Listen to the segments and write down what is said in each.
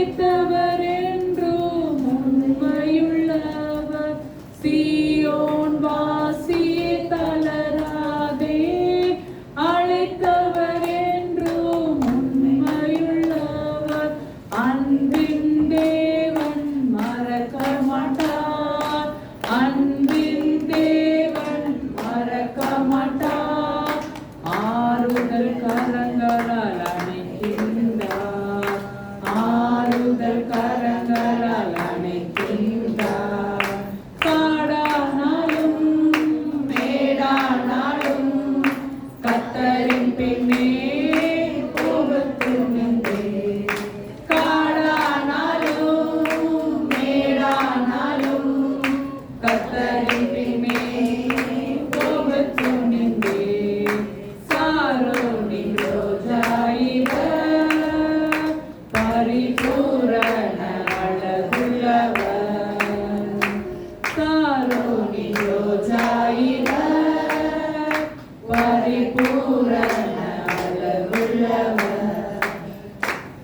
அழைத்தவர் என்றும் உண்மையுள்ளவர். சீயோன் வாசியே தளராதே, அழைத்தவர் என்றும் உண்மையுள்ளவர். அன்பின் தேவன் மறக்க மாட்டார், அன்பின் தேவன் மறக்க மாட்டார். ஆறுதல் கரங்களால் அணைக்கின்றார், ஆறுதல் கரங்களால் அணைக்கின்றார். காடானாலும் மேடானாலும் கர்த்தரின் பின்னே போகத்துணிந்தே. காடானாலும் மேடானாலும் கர்த்தரின் பின்னே போகத்துணிந்தே. சாரோனின் ரோஜா இவர், பரிபூரண அழகுள்ளவர். சாரோனின் ரோஜா இவர், பரிபூரண அழகுள்ளவர்.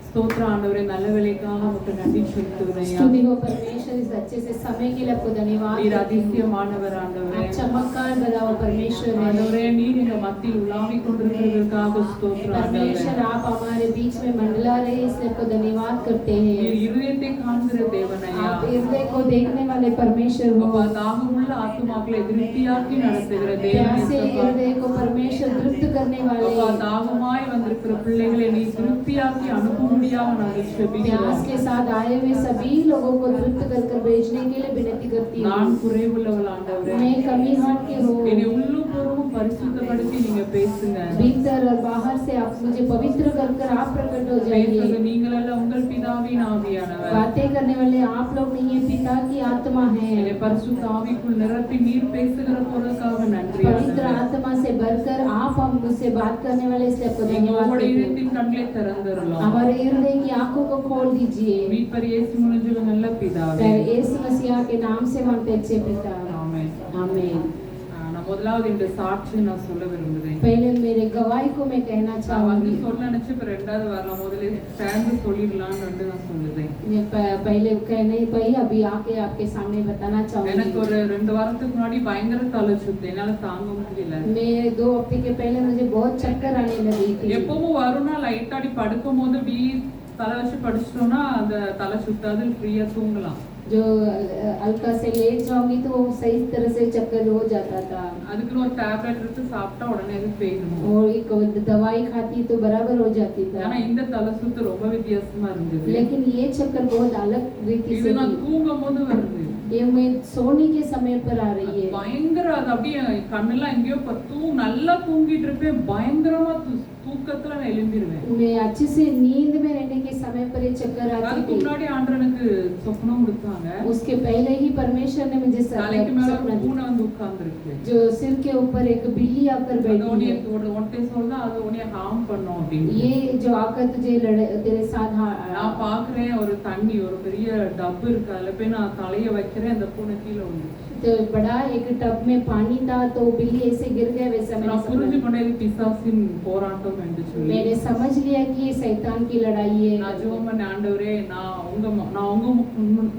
ஸ்தோத்திரம் ஆண்டவரே, நல்ல வேலைக்காக உமக்கு நன்றி செலுத்துகிறேன். स्तुति हो परमेश्वर, इस अच्छे से समय के लिए आपको धन्यवाद। நீர் அதிசயமானவர் ஆண்டவரே, आप चमत्कार बताओ परमेश्वर। ஆண்டவரே, நீர் இந்த மத்தியில் உலாவிக் கொண்டிருக்கிறதற்காக ஸ்தோத்திரம் ஆண்டவரே. परमेश्वर आप हमारे बीच में मंडला रहे, इसलिए आपको धन्यवाद करते हैं। நீர் இருதயத்தை காண்கிற தேவன் ஐயா, आप हृदय को देखने वाले परमेश्वर हो। அப்பா, தாகமுள்ள ஆத்துமாக்களை திருப்தியாக்கி நடத்துகிற தேவன் प्यासे அப்பா. हृदय को परमेश्वर तृप्त करने वाले। அப்பா, தாகமாய் வந்திருக்கிற பிள்ளைகளை நீ திருப்தியாக்கி அனுப்பும்படியாக நாங்கள் செபிக்கிறோம். प्यास के साथ आए हुए सभी लोगों को तृप्त कर भेजने के लिए विनती करती हूँ। நான் குறைவுள்ளவள் ஆண்டவரே, मैं कमीहान की हूँ। என்னை உள்ளும் புறமும் பரிசுத்தப்படுத்தி நீங்க பேசுங்க. भीतर और बाहर से आप मुझे पवित्र कर आप प्रकट हो பேசுங்க जाइए। நீங்கள் அல்ல, உங்கள் பிதாவின் ஆவியானவர். बातें करने वाले आप लोग नहीं है, पिता की आत्मा है। என்னை பரிசுத்த ஆவிக்குள் நிரப்பி நீர் பேசுகிற பொருளுக்காக நன்றி पवित्र ஆண்டவரே. आत्मा से भरकर आप हम मुझसे बात करने वाले, इसलिए आपको நீங்க धन्यवाद உங்களுடைய देते हैं। இதயத்தின் கண்களை திறந்தருளலாம். हमारे हृदय की आंखों को खोल दीजिए। மீட்பர் இயேசு மூலமாக நல்ல பிதாவே, यीशु मसीह के नाम से मांगते अच्छे पिता, ஆமென். आमीन। நான் முதலாவது இந்த சாட்சி நான் சொல்ல விரும்புகிறேன். पहले मेरे गवाही को मैं कहना நான் வந்து चाहूंगी। சொல்ல நினைச்சு இப்ப ரெண்டாவது வரலாம், முதல்ல சேர்ந்து சொல்லிடலாம்னு வந்து நான் சொல்லுதேன். मैं पहले कह नहीं पाई, अभी आके आपके सामने बताना எனக்கு चाहूंगी। ஒரு 2 வாரத்துக்கு முன்னாடி பயங்கர தலை சுத்து, என்னால தாங்க முடியல. मैं 2 हफ्ते के पहले मुझे बहुत चक्कर आने लगी थी। எப்பவும் வரும்னா லைட்டாடி படுக்கும் போது பீ தலை வச்சு படிச்சிட்டோம்னா அந்த தலை சுத்தாது, ஃப்ரீயா தூங்கலாம். जो हल्का से लेट जाऊंगी तो वो सही तरह से चक्कर हो जाता था। அதுக்குன்னு ஒரு டேப்லெட் எடுத்து சாப்பிட்டா உடனே அது போயிடும். और एक दवाई खाती तो बराबर हो जाती था। ஆனா இந்த தலை சுத்து ரொம்ப வித்தியாசமா இருந்தது. लेकिन ये चक्कर बहुत अलग रीति இது से நான் थी। தூங்கும் போது வருது. ये मैं सोने के समय पर आ रही है। பயங்கர அது அப்படியே கண்ணெல்லாம் எங்கேயோ நல்லா தூங்கிட்டு இருப்பேன், பயங்கரமா தூக்கத்துல நான் எழும்பிடுவேன். मैं अच्छे से नींद में रहने के समय पर ये चक्कर आती அதுக்கு थी। முன்னாடி ஆண்டவர் எனக்கு சொப்பனம் கொடுத்தாங்க. उसके पहले ही परमेश्वर ने मुझे தலைக்கு மேல सपना ஒரு दिया। பூனை வந்து உட்கார்ந்திருக்கு. जो सिर के ऊपर एक बिल्ली आकर बैठी है। ஒன்றை சொல்றா அது உன்னை ஹார்ம் பண்ணும் அப்படின்னு. ये जो आकर तुझे तेरे साथ நான் பாக்குறேன், ஒரு தண்ணி ஒரு பெரிய டப் இருக்கு, அதுல போய் நான் தலைய வைக்கிறேன், அந்த பூனை கீழே விழுந்துச்சு. तो बड़ा एक टब में पानी था, तो बिल्ली ऐसे गिर गया। वैसा நான் புரிஞ்சு கொண்டே பிசாசின் போராட்டம் என்று சொல்லி मैंने समझ लिया कि ये शैतान की लड़ाई है। நான் ஜெபம் பண்ண, ஆண்டவரே நான் உங்க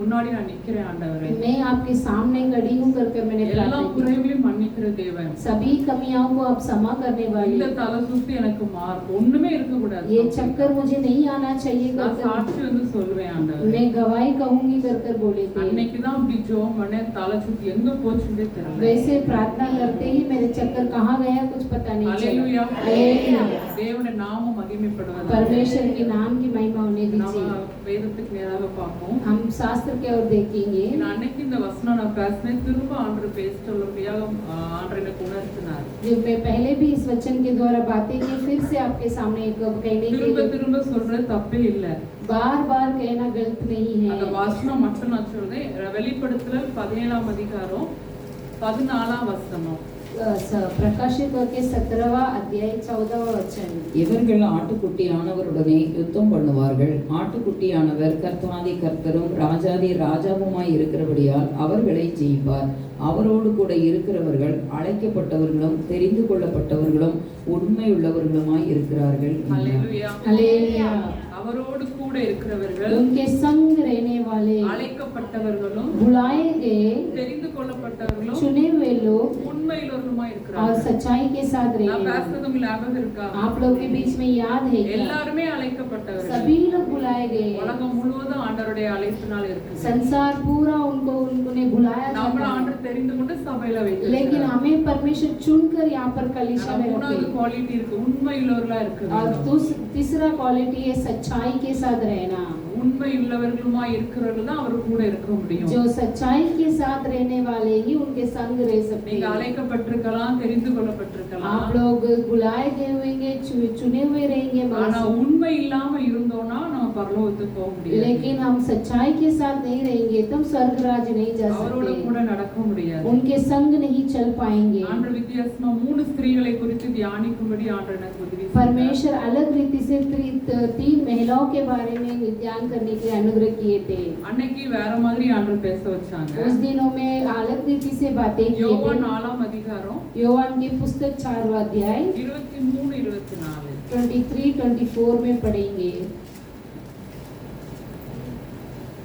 முன்னாடி நான் நிக்கிறேன் ஆண்டவரே, मैं आपके सामने खड़ी हूँ करके मैंने எல்லா प्रार्थना की। குறைகளையும் மன்னிக்கிற தேவன், सभी कमियों को आप क्षमा करने वाले। இந்த தலை சுத்தி எனக்கு ஒண்ணுமே இருக்க கூடாது, ये चक्कर मुझे नहीं आना चाहिए நான் कर சாட்சி வந்து சொல்வேன் ஆண்டவரே. मैं गवाही कहूंगी कर बोले थे। அன்னைக்கு தான் அப்படி ஜெபம் பண்ண, தலை சுத்தி எங்க போச்சுன்னே தெரியல. वैसे प्रार्थना करते ही मेरे चक्कर कहाँ गया कुछ पता नहीं चला। ஹல்லேலூயா. हालेलुया। தேவனுடைய நாமம் மகிமைப்படுவதாக. परमेश्वर के नाम की महिमा होने நாம दीजिए। வேதத்துக்கு நேராக பார்ப்போம். हम शास्त्र की ओर देखेंगे। நான் அன்னைக்கு இந்த வசனம் நான் பேசினேன், திரும்ப ஆண்டவர் பேசிட்டோம்லையாக ஆண்டவர் எனக்கு உணர்த்தினார். जब मैं पहले भी इस वचन के द्वारा बातें की, फिर से आपके सामने एक कहने திரும்ப के திரும்ப சொல்றது தப்பே இல்ல. बार कहना गलत नहीं அந்த है। வசனம் மட்டும் நான் சொல்றேன். வெளிப்படுத்தல் 17ஆம் அதிகாரம் 14ஆம் வசனம். प्रकाशित के 17वां अध्याय 14वां वचन। இவர்கள் ஆட்டுக்குட்டியானவருடனே யுத்தம் பண்ணுவார்கள். ஆட்டுக்குட்டியானவர் கர்த்தாதி கர்த்தரும் ராஜாதி ராஜாவுமாய் இருக்கிறபடியால் அவர்களை ஜெயிப்பார். அவரோடு கூட இருக்கிறவர்கள் அழைக்கப்பட்டவர்களும் தெரிந்து கொள்ளப்பட்டவர்களும் உண்மையுள்ளவர்களுமாய் இருக்கிறார்கள். ஹல்லேலூயா. हालेलुया। அவரோடு கூட இருக்கிறவர்கள் उनके संग रहने वाले, அழைக்கப்பட்டவர்களும் बुलाए गए, தெரிந்து கொள்ளப்பட்டவர்களும் चुने हुए लोग உண்மையுள்ளவர்களுமாய் और இருக்கிறார்கள். सच्चाई के साथ நான் रहने वाले। பேசுறது உங்களுக்கு ஞாபகம் இருக்கா? आप लोग के बीच में याद है क्या? எல்லாருமே அழைக்கப்பட்டவர்கள். सभी लोग बुलाए गए, உலகம் முழுவதும் ஆண்டவருடைய அழைப்பினால் இருக்குது. संसार पूरा उन्होंने बुलाया நம்மள था, ஆண்டவர் தெரிந்து கொண்டு சபையில लेकिन வைத்திருக்கிறார். हमें परमेश्वर चुनकर यहाँ पर कलीसिया में மூணாவது रखे। குவாலிட்டி இருக்கு, உண்மையுள்ளவர்களா இருக்கு. और तीसरा क्वालिटी है सच्चाई के साथ रहना। உண்மையுள்ளவர்களுமாய் இருக்கிறவர்கள் தான் அவர் கூட இருக்க முடியும். जो सच्चाई के साथ रहने वाले ही उनके संग रह सकते நீங்க हैं। அழைக்கப்பட்டிருக்கலாம், தெரிந்து கொள்ளப்பட்டிருக்கலாம். आप लोग बुलाए गए होंगे, चुने हुए रहेंगे, ஆனா உண்மை இல்லாம இருந்தோம்னா நம்ம பரலோகத்துக்கு போக முடியாது. लेकिन हम सच्चाई के साथ नहीं रहेंगे तब स्वर्ग राज्य नहीं जा அவரோட सकते, கூட நடக்க முடியாது. उनके संग नहीं चल पाएंगे। ஆண்டவர் வித்தியாசமா 3 ஸ்திரீகளை குறித்து தியானிக்கும்படி ஆண்டவர் எனக்கு உதவி செய்தார். परमेश्वर अलग रीति से 3 महिलाओं के बारे में ध्यान करने के अनुग्रह किए थे। அன்னைக்கு வேற மாதிரி ஆண்டவர் பேச வச்சாங்க. उस दिनों में अलग रीति से बातें किए யோவான் थे। 4ஆம் அதிகாரம் योहान की पुस्तक 4वां अध्याय 23-24 23-24 में पढ़ेंगे।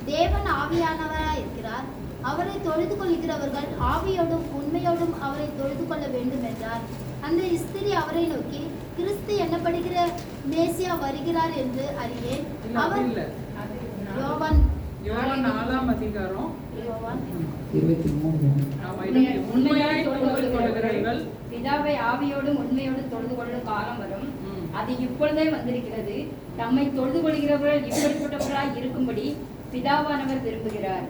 தேவன் ஆவியானவராய் இருக்கிறார். அவரை தொழுது கொள்கிறவர்கள் ஆவியோடும் உண்மையோடும் அவரை தொழுது கொள்ள வேண்டும் என்றார். அந்த ஸ்திரீ அவரை நோக்கி, கிறிஸ்து என்னப்படுகிற மேசியா வருகிறார் என்று அறியேன். அவர் யோவான் 4ஆம் அதிகாரம் யோவான் 23. ஆமா, உண்மையாய் தொழுது கொள்கிறவர்கள் பிதாவை ஆவியோடும் உண்மையோடும் தொழுது கொள்ளும் காலம் வரும், அது இப்பொழுதே வந்திருக்கிறது. தம்மை தொழுது கொள்கிறவர்கள் இப்படிப்பட்டவர்களாய் இருக்கும்படி பிதாவானவர் விரும்புகிறார்.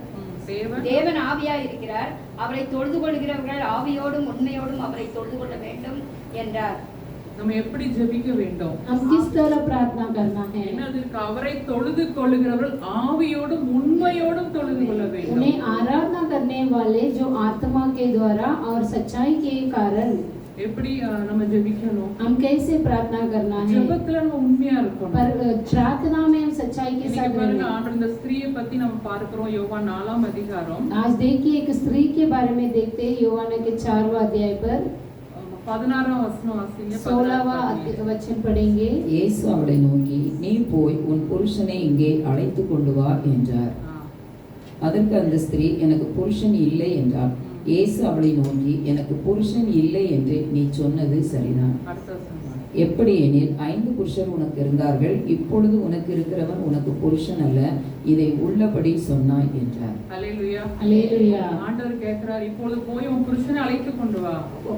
தேவன் ஆவியாய் இருக்கிறார். அவரை தொழுது கொள்கிறவர்கள் ஆவியோடும் உண்மையோடும் அவரை தொழுது கொள்ள வேண்டும் என்றார். நம்ம எப்படி ஜெபிக்க வேண்டும்? हम किस तरह प्रार्थना करना है? என்னதுக்கு அவரை தொழுது கொள்கிறவர்கள் ஆவியோடும் உண்மையோடும் தொழுது கொள்ள வேண்டும். उन्हें आराधना करने वाले जो आत्मा के द्वारा और सच्चाई के कारण। எப்படி நம்ம ஜெபிக்கணும்? हम कैसे प्रार्थना करना है? ஜெபத்துல நம்ம உண்மையா இருக்கணும். पर प्रार्थना में हम सच्चाई के साथ பாருங்க, रहना। ஆண்டவர் இந்த ஸ்திரீயை பத்தி நம்ம பார்க்கிறோம். யோவான் 4ஆம் அதிகாரம் आज देखिए एक स्त्री के बारे में देखते हैं। योहान के 4वां अध्याय पर 16ஆம் வசனம் வாசிங்க. 16वां वचन पढ़ेंगे। இயேசு அவளை நோக்கி, நீ போய் உன் புருஷனை இங்கே அழைத்து கொண்டு வா என்றார். அதற்கு அந்த ஸ்திரீ, எனக்கு புருஷன் இல்லை என்றார். இயேசு அவளை நோக்கி, எனக்கு புருஷன் இல்லை என்று நீ சொன்னது சரிதான். அடுத்த வசனம். எப்படி எனில் 5 புருஷர் உனக்கு இருந்தார்கள், இப்பொழுது உனக்கு இருக்கிறவன் உனக்கு புருஷன் அல்ல, இதை உள்ளபடி சொன்னாய் என்றார். அல்லேலூயா. हालेलुया। ஆண்டவர் கேக்குறார், இப்பொழுது போய் உன் புருஷனை அழைத்து கொண்டு வா.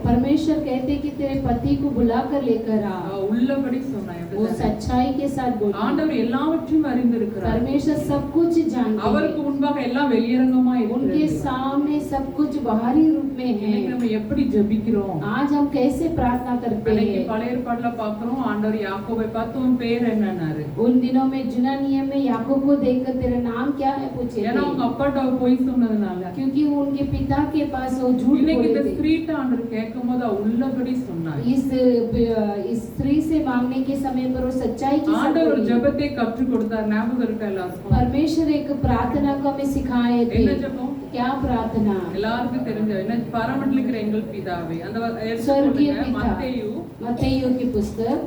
परमेश्वर कहते कि तेरे पति को बुलाकर लेकर आ। உள்ளபடி சொன்னாய். वो सच्चाई के साथ बोली। ஆண்டவர் எல்லாவற்றையும் அறிந்திருக்கிறார். परमेश्वर सब कुछ जानते அவருக்கு हैं। முன்பாக எல்லாம் வெளியரங்கமா उनके இருக்கிறது. सामने सब कुछ बाहरी रूप में है। இன்னைக்கு நம்ம எப்படி ஜெபிக்கிறோம்? आज हम कैसे प्रार्थना करते அன்னைக்கு हैं? பழைய ஏற்பாட்டுல பார்க்கிறோம், ஆண்டவர் யாக்கோபை பார்த்து உன் பேர் என்னன்னாரு. उन दिनों में जुना नियम में याकूब को देखकर तेरा नाम क्या है पूछे ஏன்னா थे, அவங்க அப்பாட்ட அவ போய் சொன்னதுனால. क्योंकि वो उनके पिता के पास वो झूठ இன்னைக்கு இந்த बोले थे। ஸ்திரீட்ட ஆண்டவர் கேட்கும்போது அவ உள்ளபடி சொன்னார். इस स्त्री से मांगने के समय पर वो सच्चाई के साथ ஆண்டவர் बोली। ஜெபத்தை கற்றுக் கொடுத்தார். ஞாபகம் இருக்கா எல்லாருக்கும்? परमेश्वर एक प्रार्थना को हमें सिखाए थे। என்ன ஜெபம்? क्या प्रार्थना? எல்லாருக்கும் தெரிஞ்ச என்ன? பரமண்டல இருக்கிற எங்கள் பிதாவே. அந்த स्वर्गीय எடுத்துக்கொள்ளுங்க. पिता। மத்தேயு मत्तइयों की पुस्तक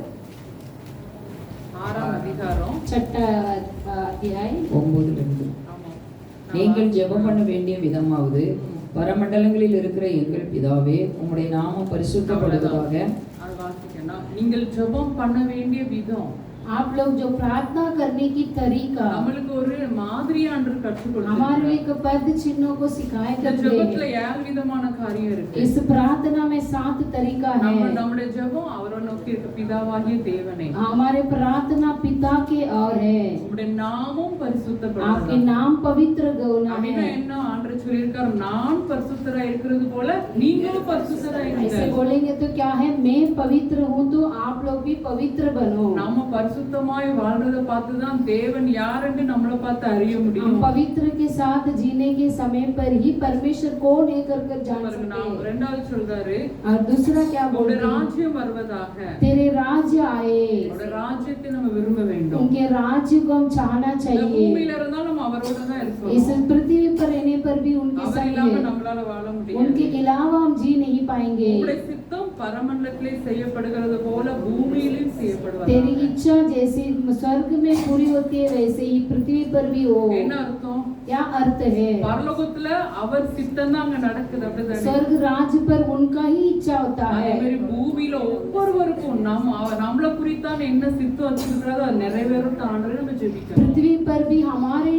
6ஆம் அதிகாரம் 6वां अध्याय 9. ஆமா. நீங்கள் ஜெபம் பண்ண வேண்டிய விதமாவது, பரமண்டலங்களில் இருக்கிற எங்கள் பிதாவே, உம்முடைய நாமம் பரிசுத்தப்படுவதாக. அது வாசிக்கணும். நீங்கள் ஜெபம் பண்ண வேண்டிய விதம். आप लोग जो प्रार्थना करने की तरीका நம்மளுக்கு ஒரு மாதிரி ஆண்டவர் கற்றுக் हमारे கொடுத்தார். एक पद चिन्हों को सिखाए இந்த करते ஜெபத்துல हैं। 7 விதமான காரியம் இருக்கு. इस प्रार्थना में 7 तरीका है। நம்முடைய ஜெபம் அவரை நோக்கி இருக்க பிதாவாகிய தேவனே, हमारे प्रार्थना पिता के और है, உம்முடைய நாமம் आपके பரிசுத்தப்படுவதாக. नाम पवित्र होना அப்படின்னா है। என்ன? ஆண்டவர் சொல்லியிருக்கார், நான் பரிசுத்தரா இருக்கிறது போல நீங்களும் பரிசுத்தரா ऐसे இருங்க. बोलेंगे तो क्या है, मैं पवित्र हूँ तो आप लोग भी पवित्र बनो। நாம பரிசுத்தமாய் வாழ்றதை பார்த்து தான் தேவன் யாருன்னு நம்மளை பார்த்து அறிய हम முடியும். पवित्र के साथ जीने के समय पर ही परमेश्वर कौन है कर जान பாருங்க, सकते நான் हैं। ரெண்டாவது சொல்றாரு, और दूसरा क्या உங்களுடைய बोलते हैं, ராஜ்யம் வருவதாக. तेरे राज्य आए। உங்களுடைய ராஜ்யத்தை நம்ம விரும்ப வேண்டும். उनके राज्य को हम चाहना இந்த चाहिए। பூமியில இருந்தாலும் நம்ம அவரோட தான் इस இருக்கணும். पृथ्वी पर रहने पर भी उनके அவர் संग இல்லாம है। நம்மளால வாழ उनके முடியாது. अलावा हम जी नहीं पाएंगे। உங்களுடைய சித்தம் பரமண்டலத்திலே செய்யப்படுகிறது போல பூமியிலும் செய்யப்படுவது. तेरी इच्छा जैसे स्वर्ग में पूरी होती है वैसे ही पृथ्वी पर भी हो. என்ன அர்த்தம்? क्या अर्थ है? பரலோகத்துல அவர் சித்தம் தான் அங்க நடக்குது, அப்படிதானே? स्वर्ग राज पर उनका ही इच्छा होता அதே है. மாதிரி பூமியில ஒவ்வொருவருக்கும் நம்மள குறித்தான என்ன சித்தம் வச்சிருக்கிறதோ அது நிறைவேறட்டும் ஆண்டவரே நம்ம ஜெபிக்கிறோம். पृथ्वी पर भी हमारे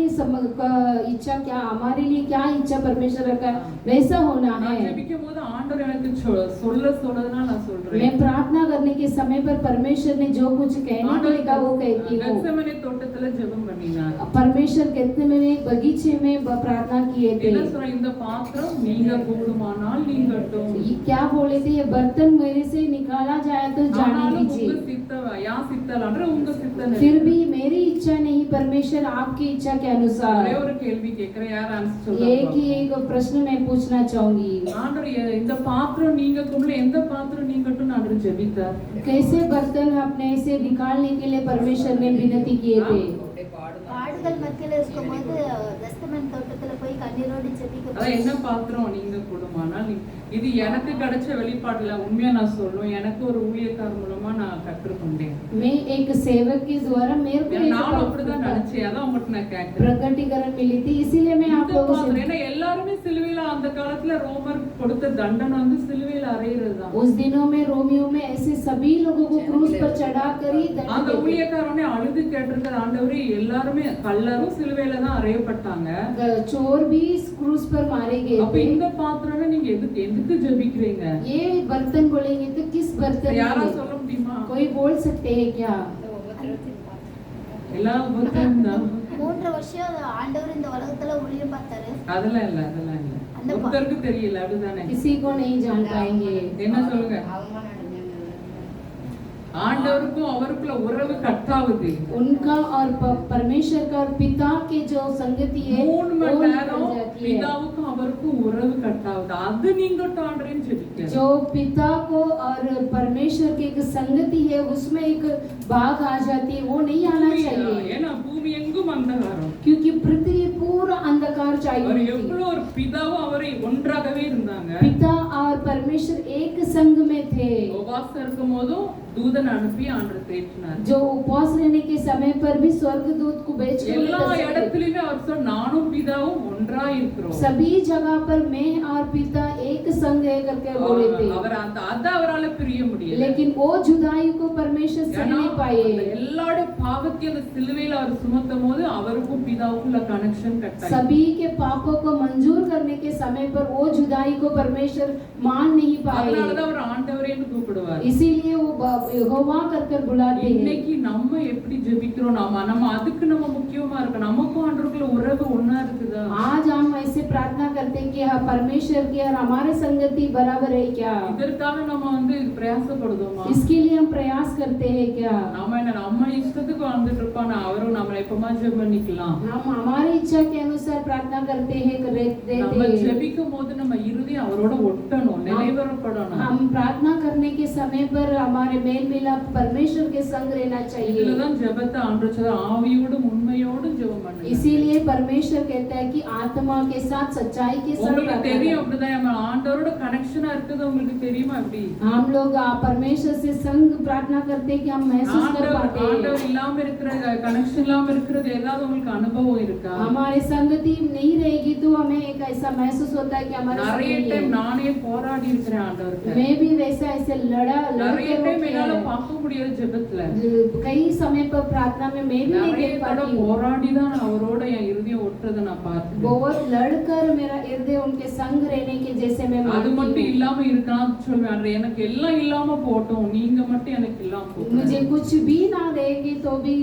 इच्छा क्या, हमारे लिए क्या इच्छा परमेश्वर का वैसा होना நான் है. ஜெபிக்கும் போது ஆண்டவர் எனக்கு சொல்றதுனால நான் சொல்றேன். मैं प्रार्थना करने के समय पर परमेश्वर ने जो कुछ कहने के लिए कहा वो कहती हूँ. கெத்செமனே தோட்டத்துல ஜெபம் பண்ணினார். परमेश्वर गेत्सेमने बगीचे में प्रार्थना किए थे. என்ன சொல்ற, இந்த பாத்திரம் நீங்க கூடுமானால் நீங்கட்டும், ये क्या बोले थे, ये बर्तन मेरे से निकाला जाए तो जाने ஆனாலும் உங்க दीजिए. சித்தம் யா சித்தலான்ற உங்க சித்தம். फिर भी मेरी इच्छा नहीं, परमेश्वर आपकी इच्छा के ஒரே अनुसार. ஒரு கேள்வி கேக்குறேன், யார் ஆன்சர் एक ही சொல்றாங்க? एक प्रश्न मैं पूछना चाहूंगी. ஆண்டவர் இந்த பாத்திரம் நீங்க கூடல எந்த பாத்திரம் நீங்கட்டும் ஆண்டவர் ஜெபித்தார். कैसे बर्तन अपने से निकालने के लिए परमेश्वर ने विनती किए थे. காடுகள் மத்தியில இருக்கும்போது கெத்செமனே தோட்டத்துல போய் கண்ணீரோடு அதான் என்ன ஜெபிக்க பாத்திரம் நீங்க கூடுமானால் இது எனக்கு கிடைச்ச வெளிப்பாடுல உண்மையா நான் சொல்லுவேன், எனக்கு ஒரு ஊழியக்காரர் மூலமா நான் கற்றுக்கொண்டேன். मैं एक सेवक के द्वारा मेरे को एक நானும் அப்படிதான் நினைச்சேன், அதான் உங்கள்கிட்ட நான் கேட்கிறேன். प्रकटीकरण मिली थी, इसीलिए मैं आप இந்த लोगों பாத்திரம், से. ஏன்னா எல்லாருமே சிலுவையில அந்த காலத்துல ரோமர் கொடுத்த தண்டனை வந்து சிலுவையில அறையிறதுதான். उस दिनों में रोमियो में ऐसे सभी लोगों को क्रूस पर चढ़ा कर ही दंड அந்த देते. ஊழியக்காரனே அழுது கேட்டிருக்கிற ஆண்டவரே, எல்லாருமே கல்லரும் சிலுவையில தான் அறையப்பட்டாங்க, चोर भी क्रूस पर मारे गए அப்ப थे. இந்த பாத்திரம்னா நீங்க எதுக்கு ஜெபிக்கிறீங்க? ये बर्तन बोलेंगे तो किस बर्तन யாரா में? சொல்ல முடியுமா? कोई बोल सकते हैं क्या? எல்லா பர்த்தனும் தான். 3 வருஷம் ஆண்டவர் இந்த உலகத்துல ஊழியம் பார்த்தாரு. அதெல்லாம் இல்ல அந்த ஒருத்தருக்கு தெரியல, அப்படிதானே? किसी को नहीं जान पाएंगे. என்ன சொல்லுங்க? ஆண்டவருக்கும் அவருக்குள்ள உறவு கட்டாவுது. उनका और परमेश्वर का और पिता के जो संगति है 3 वो மணி निकल நேரம் जाती है. பிதாவுக்கும் அவருக்கும் உறவு கட்டாவுது. அது நீங்க ஆண்டவரேன்னு ஜெபிக்க. जो पिता को और परमेश्वर की एक संगति है उसमें एक भाग आ जाती है, वो नहीं आना चाहिए. ஏன்னா பூமி எங்கும் அந்தகாரம். क्योंकि पृथ्वी पूरा अंधकार அவர் चाहिए. எவ்வளவு ஒரு பிதாவும் அவரை ஒன்றாகவே இருந்தாங்க. पिता और परमेश्वर एक संग में थे. உபவாசம் இருக்கும் போதும் தூதன் அனுப்பி ஆண்டவர் தேற்றினார். जो उपवास रहने के समय पर भी स्वर्गदूत को भेज कर எல்லா उन्हें दर्शन இடத்துலயுமே அவர் சொன்ன நானும் பிதாவும் ஒன்றா இருக்கிறோம். सभी जगह पर मैं और पिता एक संग है करके बोले थे. அவர் அத அவரால பிரிய முடியல. लेकिन वो जुदाई को परमेश्वर सह ஏன்னா, नहीं पाए. அந்த எல்லாரோட பாவத்தையும் அந்த சிலுவையில அவர் சுமத்தும் போது அவருக்கும் பிதாவுக்குள்ள கனெக்ஷன் கட்டாயி. सभी के पापों को मंजूर करने के समय पर वो जुदाई को परमेश्वर मान नहीं पाए. அதனாலதான் அவர் ஆண்டவரேன்னு கூப்பிடுவார். इसीलिए वो यहोवा कर बुलाते हैं. இன்னைக்கு நம்ம எப்படி ஜெபிக்கிறோம், நம்ம அதுக்கு நம்ம முக்கியமா இருக்கு. நமக்கும் ஆண்டவருக்குள்ள உறவு ஒண்ணா இருக்குதா? आज हम ऐसे प्रार्थना करते हैं कि हाँ परमेश्वर की और हमारे संगति बराबर है क्या? இதற்காக நம்ம வந்து பிரயாசப்படுதோமா? इसके लिए हम प्रयास करते हैं क्या? நம்ம இஷ்டத்துக்கு வாழ்ந்துட்டு இருப்பான், அவரும் நம்மளை எப்பமா ஜெபம் பண்ணிக்கலாம். हम हमारी इच्छा के अनुसार प्रार्थना करते हैं देते நம்ம हैं. ஜெபிக்கும் போது நம்ம இருதயம் அவரோட ஒட்டணும், நிலைவரப்படணும். हम प्रार्थना करने के समय पर हमारे मेल मिलाप परमेश्वर के संग रहना चाहिए. இதுலதான் ஜெபத்தை ஆண்டவர் ஆவியோடும் உண்மையோடும் ஜெபம் பண்ணுங்க. इसीलिए परमेश्वर कहता है कि आत्मा के साथ सच्चाई के साथ உங்களுக்கு प्रार्थना தெரியும், करें. அப்படிதான் நம்ம ஆண்டவரோட கனெக்ஷனா இருக்குது. உங்களுக்கு தெரியுமா எப்படி? हम लोग परमेश्वर से संग प्रार्थना करते हैं कि हम महसूस कर पाते हैं. ஆண்டவர் இல்லாம இருக்கிற கனெக்ஷன் இல்லாம இருக்கிறது ஏதாவது உங்களுக்கு அனுபவம் இருக்கா? हमारे संगति नहीं रहेगी तो हमें एक ऐसा महसूस होता है कि हमारे संग நிறைய नहीं டைம் है. நானே போராடி இருக்கிறேன் ஆண்டவர்கிட்ட. मैं भी वैसा ऐसे நிறைய டைம் என்னால लड़ा பார்க்க முடியாது ஜெபத்துல. कई समय पर प्रार्थना में मैं भी नहीं நிறைய देख தடவை पाती हूँ. போராடி தான் அவரோட என் இருதயம் ஒட்டுறதை நான் பார்த்தேன். बहुत लड़कर मेरा हृदय उनके संग रहने के जैसे मैं அது मानती மட்டும் हूँ. இல்லாம இருக்கான்னு சொல்லுவேன், ஆண்டவரே, எனக்கு எல்லாம் இல்லாம போட்டும், நீங்க மட்டும் எனக்கு இல்லாம मुझे போட்டும். कुछ भी ना रहेगी तो भी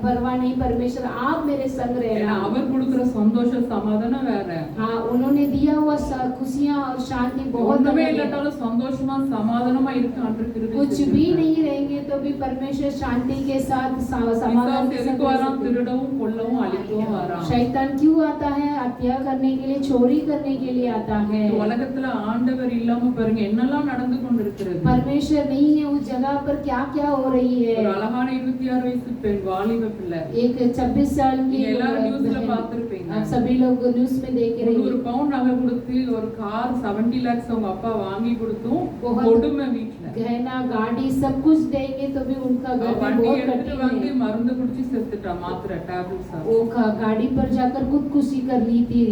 परवाह नहीं, परमेश्वर आप मेरे संग ஏன்னா रहना. அவர் கொடுக்கிற சந்தோஷம் சமாதானம் வேற. हाँ, उन्होंने दिया हुआ खुशियाँ और शांति बहुत ஒண்ணுமே अलग है. இல்லாட்டாலும் சந்தோஷமா சமாதானமா இருக்கு ஆண்டவருக்கு. कुछ भी नहीं रहेंगे तो भी परमेश्वर शांति के साथ समाधान के साथ எதுக்கு रह வரான்? सकते हैं. திருடவும் கொல்லவும் அழிக்கவும் வரான். शैतान क्यों आता है? हत्या करने के लिए, चोरी करने के लिए आता है. இந்த உலகத்துல ஆண்டவர் இல்லாம பாருங்க என்னெல்லாம் நடந்து கொண்டிருக்கிறது. परमेश्वर नहीं है उस जगह पर क्या क्या हो रही ஒரு है. அழகான 26 வயசு பெண், வாலிப பிள்ளை. एक 26 साल की நீங்க எல்லாரும் நியூஸ்ல பார்த்திருப்பீங்க. आप सभी लोग न्यूज़ में देख रहे 100 हैं பவுண்ட் நகை கொடுத்து ஒரு கார் 70 lakhs அவங்க அப்பா வாங்கி கொடுத்தும் बहुत கொடுமை வீட்ல. गहना गाड़ी सब कुछ देंगे तो भी उनका घर में வண்டி बहुत எடுத்துட்டு कठिन வந்து है। மருந்து குடிச்சு செத்துட்டா மாத்திரை டேப்லெட்ஸ். वो गाड़ी पर जाकर खुदकुशी कर ली थी।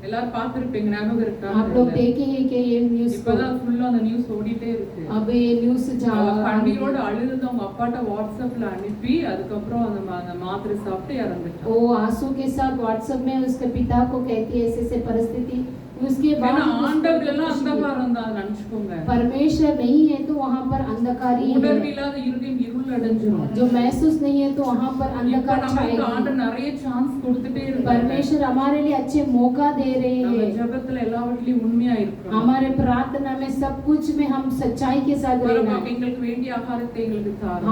எல்லாரும் பார்த்திருப்பீங்க, ஞாபகம் இருக்கா? आप लोग देखे हैं कि ये न्यूज़ को? இப்பதான் ஃபுல்லா அந்த நியூஸ் ஓடிட்டே இருக்கு. अब ये न्यूज़ அவ கண்ணீரோட அழுது அவங்க அப்பாட்ட வாட்ஸ்அப்ல அனுப்பி அதுக்கப்புறம் அந்த மாத்திரை சாப்பிட்டு இறந்துட்டான். वो आंसू के साथ व्हाट्सएप में उसके पिता को कहती है ऐसे परिस्थिति। उसके बाद ஏன்னா ஆண்டவர் எல்லாம் அந்தகாரம் தான் நினைச்சுக்கோங்க. परमेश्वर नहीं है तो वहाँ पर अंधकार ही உணர்வு है। இல்லாத இருதயம் இருள் அடைஞ்சிரும். जो महसूस नहीं है तो वहाँ पर இப்ப अंधकार நமக்கு छाएगा। ஆண்டவர் நிறைய சான்ஸ் கொடுத்துட்டே இருக்காரு. परमेश्वर हमारे लिए अच्छे मौका दे रहे நம்ம हैं। ஜெபத்துல எல்லாவற்றிலும் உண்மையா இருக்கணும். हमारे प्रार्थना में सब कुछ में हम सच्चाई के साथ रहना பரம है। எங்களுக்கு வேண்டிய ஆகாரத்தை எங்களுக்கு தாரும்.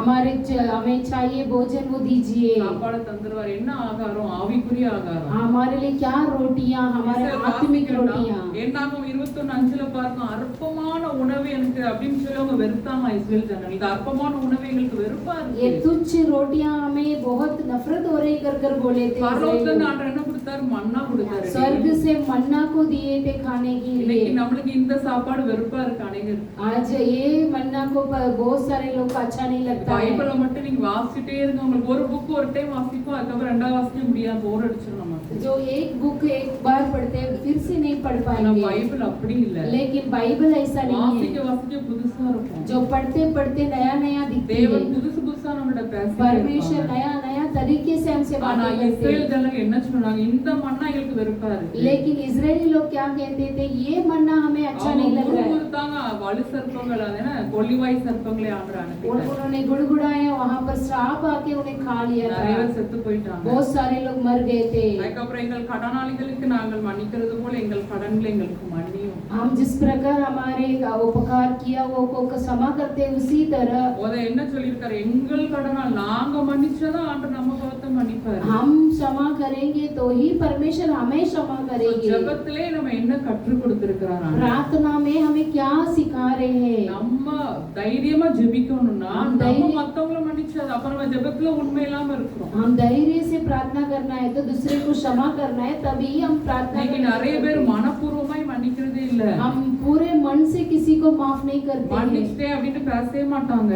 हमें चाहिए भोजन वो दीजिए। சாப்பாடு தந்துருவார். என்ன ஆகாரம்? ஆவிக்குரிய ஆகாரம். हमारे लिए क्या रोटियां, हमारे आत्मिक रोटियां। என்னாகும் 21:5 பாருங்க, அற்பமான உணவு எனக்கு அப்படின்னு சொல்லி அவங்க வெறுத்தாங்க இஸ்ரேல் ஜனங்கள். இந்த அற்பமான உணவு எங்களுக்கு வெறுப்பா ये இருக்கு. तुच्छ रोटियां हमें बहुत नफरत हो रही कर बोले थे। பரலோகத்துல இருந்து ஆண்டவர் என்ன கொடுத்தாரு? மன்னா கொடுத்தாரு. स्वर्ग से मन्ना को दिए थे खाने के இன்னைக்கு लिए। நம்மளுக்கு இந்த சாப்பாடு வெறுப்பா இருக்கு அனைவருக்கு. आज ये मन्ना को बहुत सारे लोग को अच्छा नहीं लगता है। பைபிளை மட்டும் நீங்க வாசிச்சிட்டே இருங்க. உங்களுக்கு ஒரு புக் ஒரு டைம் வாசிப்போம், அதுக்கப்புறம் ரெண்டாவது வாசிக்க முடியாது, போர் அடிச்சிடும் நமக்கு. जो एक बुक एक बार पढ़ते हैं फिर से नहीं पढ़ ஆனா पाएंगे। பைபிள் அப்படி இல்ல. लेकिन बाइबल ऐसा नहीं வாசிக்க है। வாசிக்க புதுசா இருக்கும். जो पढ़ते पढ़ते नया नया दिखते தேவன் हैं। புதுசு புதுசா நம்மகிட்ட परमेश्वर பேசுறாரு. नया नया तरीके से हमसे ஆனா बातें करते இஸ்ரேல் हैं। ஜனங்கள் என்ன சொன்னாங்க? இந்த மன்னா எங்களுக்கு வெறுப்பா இருக்கு. लेकिन इजरायली लोग क्या कहते थे? ये मन्ना हमें अच्छा அவங்க नहीं लग रहा है। முறுமுறுத்தாங்க. வலு சர்ப்பங்கள் அது என்ன கொல்லிவாய் சர்ப்பங்களை ஆண்டவர் அனுப்பிட்டார். उन्होंने गुड़गुड़ाया, वहां पर श्राप आके उन्हें खा लिया நிறைய था। பேர் செத்து போயிட்டாங்க. बहुत सारे लोग मर गए थे। அதுக்கப்புறம் எங்கள் கடனாளிகளுக்கு நாங்கள் மன்னிக்கிறது போல எங்கள் கடன்களை எங்களுக்கு மன்னியும். हम जिस प्रकार हमारे उपकार किया वो को क्षमा करते उसी तरह அத என்ன சொல்லிருக்காரு? எங்கள் கடனால் நாங்க மன்னிச்சதா ஆண்டவர் நம்ம பார்த்து மன்னிப்பாரு. हम क्षमा करेंगे तो ही परमेश्वर हमें क्षमा करेंगे। ஜெபத்திலே நம்ம என்ன கற்றுக் கொடுத்திருக்கிறார் ஆண்டவர்? प्रार्थना में हमें क्या सिखा रहे हैं? நம்ம தைரியமா ஜெபிக்கணும்னா हम நம்ம தைரிய- மத்தவங்கள மன்னிச்சது அப்ப நம்ம ஜெபத்துல உண்மை இல்லாம இருக்கிறோம். हम धैर्य से प्रार्थना करना है तो दूसरे को क्षमा करना है, तभी हम प्रार्थना இன்னைக்கு कर நிறைய सकते பேர் हैं। மனப்பூர்வமாய் மன்னிக்கிறதே இல்ல. हम पूरे मन से किसी को माफ नहीं करते हैं। மன்னிச்சிட்டேன் அப்படின்னு பேசவே மாட்டாங்க.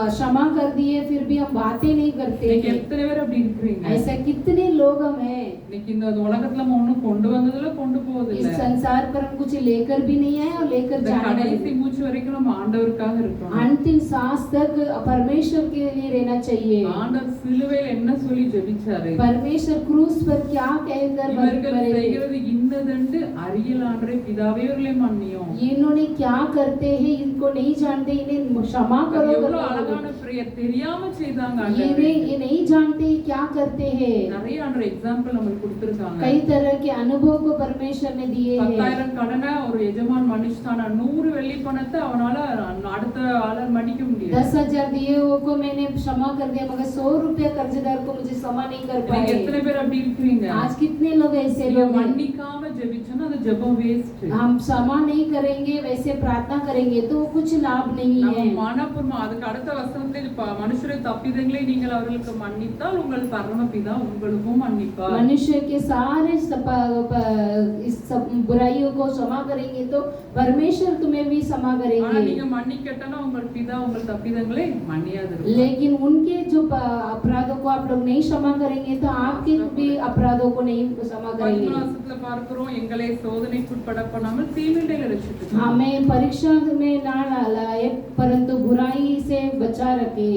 क्षमा कर दिए फिर भी हम बातें नहीं करते இன்னைக்கு हैं। எத்தனை பேர் அப்படி இருக்கிறீங்க? ऐसा कितने लोग हम हैं। இன்னைக்கு இந்த உலகத்துல நம்ம ஒண்ணும் கொண்டு வந்ததுல கொண்டு போவது इस இல்ல. संसार पर हम कुछ लेकर भी नहीं आए और लेकर இந்த जाने கடைசி वाले नहीं। மூச்சு வரைக்கும் நம்ம ஆண்டவருக்காக இருக்கணும். अंतिम सांस तक परमेश्वर के लिए रहना चाहिए। ஆண்டவர் சிலுவையில் என்ன சொல்லி ஜெபிச்சாரு? परमेश्वर क्रूस पर क्या कहकर இவர்கள் मरे? செய்கிறது இன்னதென்று அறியலான்றே பிதாவே இவர்களை மன்னியும். इन्होंने क्या करते हैं इनको नहीं जानते, इन्हें क्षमा அது करो। எவ்வளவு அழகான பிரேயர். தெரியாம செய்தாங்க ஆண்டவர். ये नहीं जानते क्या करते हैं। நிறைய ஆண்டவர் எக்ஸாம்பிள் நமக்கு கொடுத்திருக்காங்க. कई तरह के अनुभव को परमेश्वर ने दिए हैं। 10,000 கடனை ஒரு எஜமான் மன்னிச்சானா 100 வெள்ளி பணத்தை அவனால அடுத்த ஆள மன்னிக்க முடியாது. 10,000 दिए वो को मैंने क्षमा कर दिया मगर 100 रुपया कर्जदार को मुझे क्षमा नहीं कर இன்னைக்கு पाए। எத்தனை பேர் அப்படி இருக்கீங்க? आज कितने लोग ऐसे நீங்க लोग हैं? மன்னிக்காம ஜெபிச்சனா அது ஜெபம் வேஸ்ட். हम क्षमा नहीं करेंगे वैसे प्रार्थना करेंगे तो कुछ लाभ नहीं நம்ம है। மனப்பூர்வமா அதுக்கு அடுத்த வசனத்தில் மனுஷரை தப்பிதங்களை நீங்கள் அவர்களுக்கு மன்னித்தால் உங்கள் பரமபிதா உங்களுக்கும் மன்னிப்பார். मनुष्य के सारे इस सब बुराइयों को क्षमा करेंगे तो परमेश्वर तुम्हें भी क्षमा ஆனா करेंगे। நீங்க மன்னிக்கட்டனா உங்கள் பிதா உங்கள் தப்பிதங்களை மன்னியாது. लेकिन उनके जो अपराधों को आप लोग नहीं क्षमा करेंगे तो आपके भी अपराधों को नहीं क्षमा करेंगे। வசனத்துல பார்க்கிறோம், எங்களை சோதனைக்குட்பட பண்ணாமல் தீமையில ரட்சித்து हमें परीक्षा में ना लाए परंतु बुराई से बचा रखे।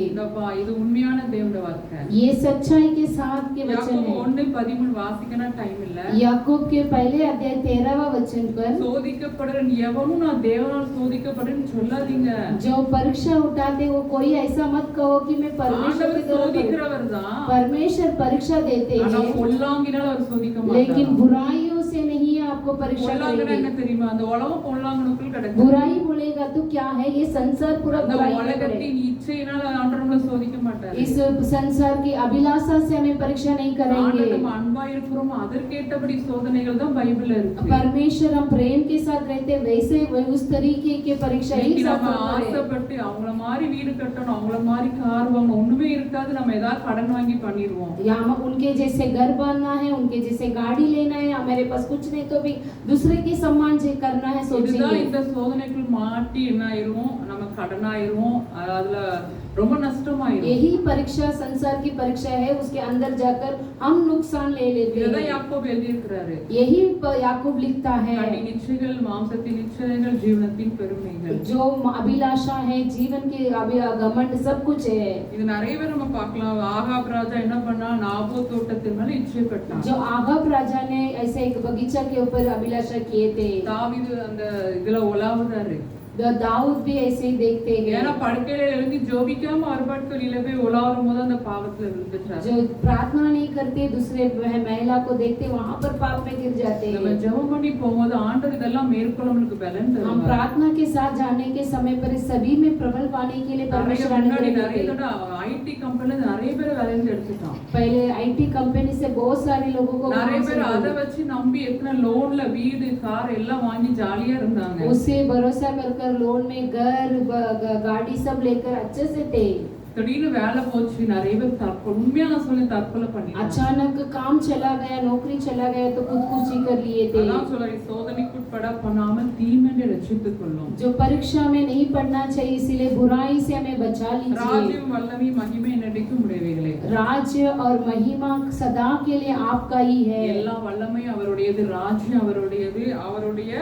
இது உண்மையான தேவனுடைய வார்த்தை. ये सच्चाई के साथ के वचन யாக்கோபு है। 1:13 வாசிக்கணும் டைம் இல்ல. याकूब के पहले अध्याय 13वां वचन पर சோதிக்கப்படுறேன் எவனும் நான் தேவனால் சோதிக்கப்படுறேன்னு சொல்லாதீங்க. जो परीक्षा उठाते वो कोई ऐसा मत कहो कि मैं परमेश्वर ஆண்டவர் की तरफ சோதிக்கிறவர் தான். परमेश्वर परीक्षा देते ஆனா हैं பொல்லாங்கினால் அவர் சோதிக்க लेकिन மாட்டார். बुराइयों से नहीं आपको आपको परीक्षा பொல்லாங்கனா என்ன करेगी। தெரியுமா? அந்த உலகம் பொல்லாங்கனுக்குள் கிடக்கு. बुराई बोलेगा तो क्या है? ये संसार पूरा அந்த बुराई है। உலகத்தின் இச்சையினால ஆண்டவர் நம்மளை சோதிக்க மாட்டார். इस संसार की अभिलाषा से हमें परीक्षा नहीं करेंगे। ஆண்டவர் நம்ம அன்பா இருக்கிறோம் அதற்கேற்றபடி சோதனைகள் தான் பைபிள்ல இருக்கு. परमेश्वर हम प्रेम के साथ रहते वैसे उस तरीके के परीक्षा ही இன்னைக்கு साथ நம்ம होता है। ஆசைப்பட்டு அவங்கள மாதிரி வீடு கட்டணும் அவங்கள மாதிரி கார் வாங்கணும் ஒண்ணுமே இருக்காது நம்ம ஏதாவது கடன் வாங்கி பண்ணிடுவோம். या हम उनके जैसे घर बनना है, उनके जैसे गाड़ी लेना है, हमारे पास कुछ नहीं तो भी दूसरे के सम्मान से करना है இதுதான் सोचेंगे। இந்த சோதனைக்குள் மாட்டி என்ன ஆயிரும் நம்ம கடனாயிரும் அதுல ரொம்ப நஷ்டமாயிரும். यही परीक्षा संसार की परीक्षा है, उसके अंदर जाकर हम नुकसान ले लेते இதுதான் हैं। யாக்கோபு எழுதியிருக்கிறாரு. यही याकूब लिखता है, கண்ணின் இச்சைகள் மாம்சத்தின் இச்சைகள் ஜீவனத்தின் பெருமைகள். जो अभिलाषा है जीवन के घमंड सब कुछ है। இது நிறைய பேர் நம்ம பார்க்கலாம். ஆகாப் ராஜா என்ன பண்ணா நாபோத் தோட்டத்தின் மேல இச்சைப்பட்டான். जो आगाब राजा ने ऐसे एक बगीचा के ऊपर अभिलाषा किए थे। தாவீது அந்த இதுல உலாவுறாரு. दाऊद भी ऐसे ही देखते ஏன்னா हैं, படுக்கையில எழுதி ஜோபிக்காம அறுபாட்களில போய் உலாவும் போது அந்த பாவத்துல விழுந்துட்டாரு. जो प्रार्थना नहीं करते दूसरे महिला को देखते वहां पर पाप में गिर जाते நம்ம हैं। ஜெபம் பண்ணி போகும்போது ஆண்டவர் இதெல்லாம் மேற்கொள்ளவனுக்கு பலன் हम தருவார். प्रार्थना के साथ जाने के समय पर इस सभी में प्रबल पाने के लिए परमेश्वर अनुग्रह நிறைய करते हैं। தடவை ஐடி கம்பெனில நிறைய பேர் வேலையில எடுத்துட்டான். पहले आईटी कंपनी से बहुत सारे लोगों को நிறைய वहां से பேர் அதை வச்சு நம்பி எத்தனை லோன்ல வீடு கார் எல்லாம் வாங்கி ஜாலியா இருந்தாங்க. उससे भरोसा कर लोन में घर गाड़ी सब लेकर अच्छे से थे। திடீர்னு வேலை போச்சு நிறைய பேர் தற்கொலை உண்மையா நான் சொல்ல தற்கொலை பண்ணிட்டாங்க. अचानक काम चला गया, नौकरी चला गया तो खुदकुशी कर लिए थे। அதான் சொல்றேன் சோதனைக்குட்பட பண்ணாமல் தீமையை ரட்சித்துக் கொள்ளும். जो परीक्षा में नहीं पढ़ना चाहिए इसीलिए बुराई से हमें बचा लीजिए। ராஜ்யம் வல்லமை மகிமை நடிக்கும் உடையவைகளே. राज्य और महिमा सदा के लिए आपका ही है। எல்லா வல்லமை அவருடையது ராஜ்யம் அவருடையது அவருடைய